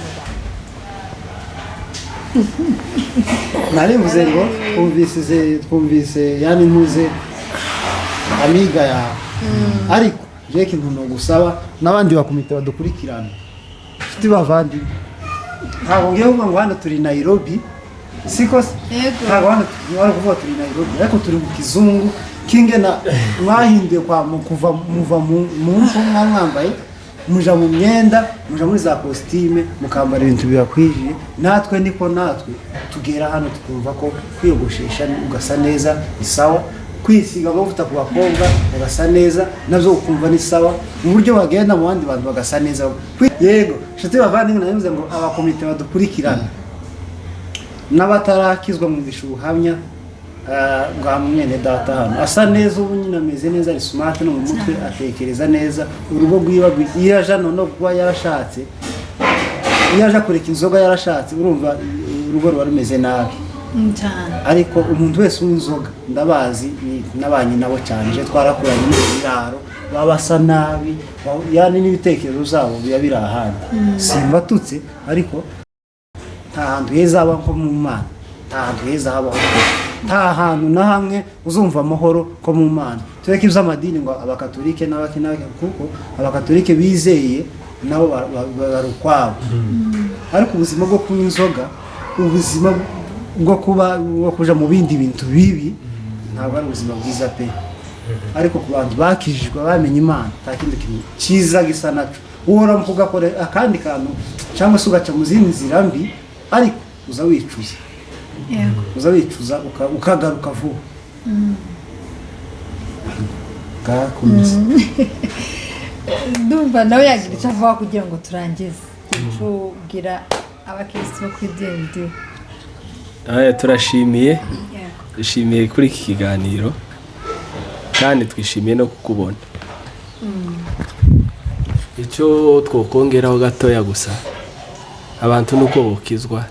B: narivuze ngo twumvise yani ntuze amiga yawe ariko je kintu no gusaba n'abandi bakomite badukurikirana ufite bavandi ntabwo ngiye ngo hano turi Nairobi siko ntabwo hano turi Nairobi ariko turi mu kizungu kingena mwahinduye kwa kuva muva mu mwambaye muja mu myenda muja muri za costume mukambara ibintu bibakwijije natwe niko natwe tugera hano tukumva ko kwiyogoshesha ugasa neza isawa kwisiga amavuta ku bakobwa bagasa neza navyo ukumva ni sawa mu buryo bagenda mu bandi bantu bagasa neza yego shite bavandimwe navuze ngo abakomite badukurikirana n'abatarakizwa mu bishuhamya bwa mwene data hano asa neza ubu nyine ameze neza ari smart no mu mutwe atekereza neza urugo rwiba yaje no kuba yarashatse yaje kureka inzoga yarashatse urumva urugo rwa rumeze nabi
E: cyane
B: ariko umuntu wese w'inzoga ndabazi n'abanyi nabo cyane je twarakuranye n'ibiraro babasa nabi yani n'ibitekerezo zabo biya birahandi simbatutse ariko nta hantu heza haba nko mu Mana nta hantu heza haba nta hantu na hamwe uzumva amahoro ko mu Mana tureke iby'amadini ngo abakatolike n'abakinake kuko abakatolike bizeye nabo barukwabo ariko ubuzima bwo kunywa inzoga ubuzima bwo kuja mu bindi bintu bibi ntabwo ari ubuzima bwiza pe ariko ku bantu bakijijwe bamenye Imana nta kindi kintu cyiza gisa naco uhora mukugakora akandi kantu cyangwa se ugaca mu zindi nzira mbi ariko uza wicuza uza wicuza ukagaruka vuba
E: ndumva nawe yagira icyo avuga kugira ngo turangize tubwira abakirisitu bo kuri DND.
F: dushimiye kuri iki kiganiro kandi twishimiye no kukubona icyo twokongeraho gatoya gusa abantu nuko bokizwa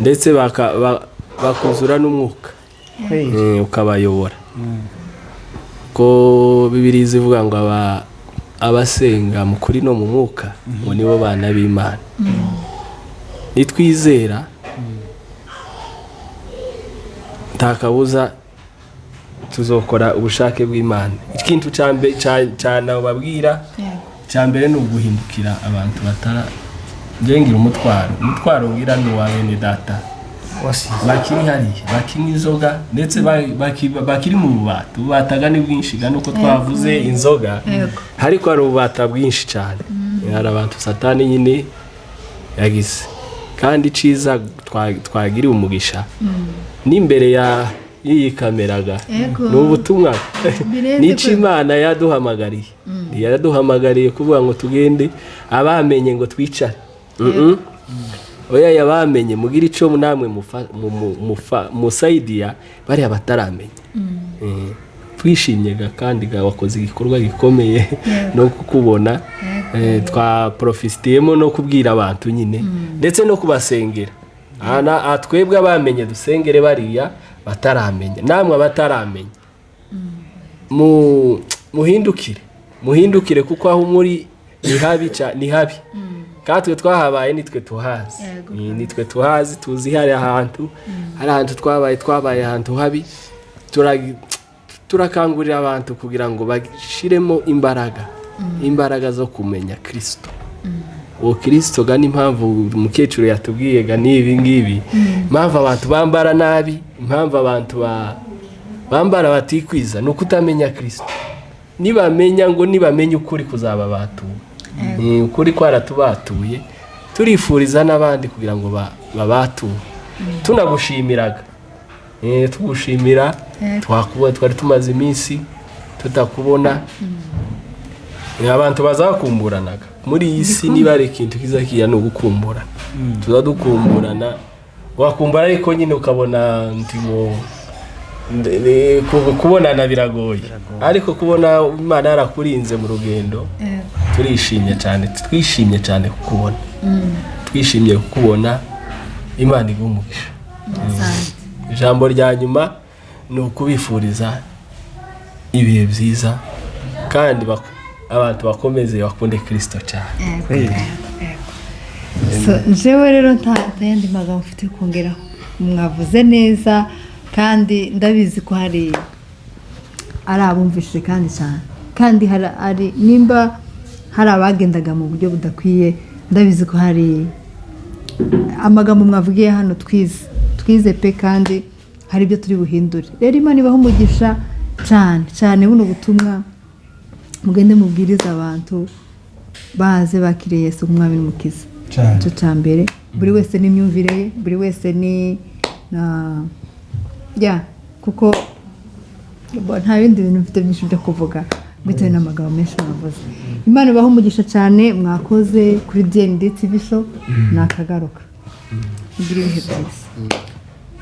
F: ndetse bakuzura n'umwuka ukabayobora ko Bibiliya ivuga ngo abasenga mu kuri no mu mwuka ngo nibo bana b'Imana nitwizera ntakabuza tuzokora ubushake bw'Imana ikintu cyane babwira cyambere no guhindukira abantu batara ngengira umutwaro ngira ni wa bene data bakiri hariya bakini inzoga ndetse bakiri mu bubata ubataga ni bwinshi gano uko twavuze inzoga ariko hari ububata bwinshi cyane hari abantu satani nyine yagize kandi ciza twagiriye umugisha n'imbere y'iyi kameraga ni ubutumwa n'icyo Imana yaduhamagariye kuvuga ngo tugende abamenye ngo twicare oya yabamenye mugira ico namwe musaidia bari abataramenya twishimye kandi wakoze igikorwa gikomeye no kukubona twa profitemo no kubwira abantu nyine ndetse no kubasengera twebwe abamenye dusengere bariya bataramenya namwe abataramenya muhindukire kuko aho muri ni habi katwe twahabaye nitwe tuhazi tuzi hari ahantu twabaye ahantu habi turakangurira abantu kugira ngo bashiremo imbaraga zo kumenya Kristo uwo Kristo gani impamvu umukecuru yatubwiye gani ibi ngibi impamvu abantu bambara nabi impamvu abantu bambara batikwiza no kutamenya Kristo nibamenya ukuri kuzaba batu ukuri kwaratubatuye turifuriza n'abandi kugira ngo babatu tunagushimiraga tugushimira twari tumaze iminsi tutakubona abantu bazakumburanaga muri iyi si niba ari ikintu kizakiya no gukumbura tuzadukumburana wakumbura ariko nyine ukabona ntimo kubonana biragoye ariko kubona Imana yarakurinze mu rugendo turishimye cyane twishimye cyane kukubona twishimye kukubona Imana igumugisha ijambo rya nyuma ni ukubifuriza ibihe byiza kandi abantu bakomeze bakunde Kristo cyane
E: jewe rero ntayandi magambo mfite kongeraho mwavuze neza kandi ndabizi ko hari abumvishije kandi cyane kandi hari nimba hari abagendaga mu buryo budakwiye ndabizi ko hari amagambo mwavugiye hano twize pe kandi hari ibyo turi buhindure rero Imana ibaho umugisha cyane buno butumwa mugende mubwiriza abantu baze bakiriye Yesu umwami n'umukiza cyo cyambere buri wese n'imyumvire ye buri wese ni kuko nta bindi bintu mfite byinshi byo kuvuga bitewe n'amagambo menshi bavuze Imana ibaho umugisha cyane mwakoze kuri DND TV show nakagaruka ngira ibihe byiza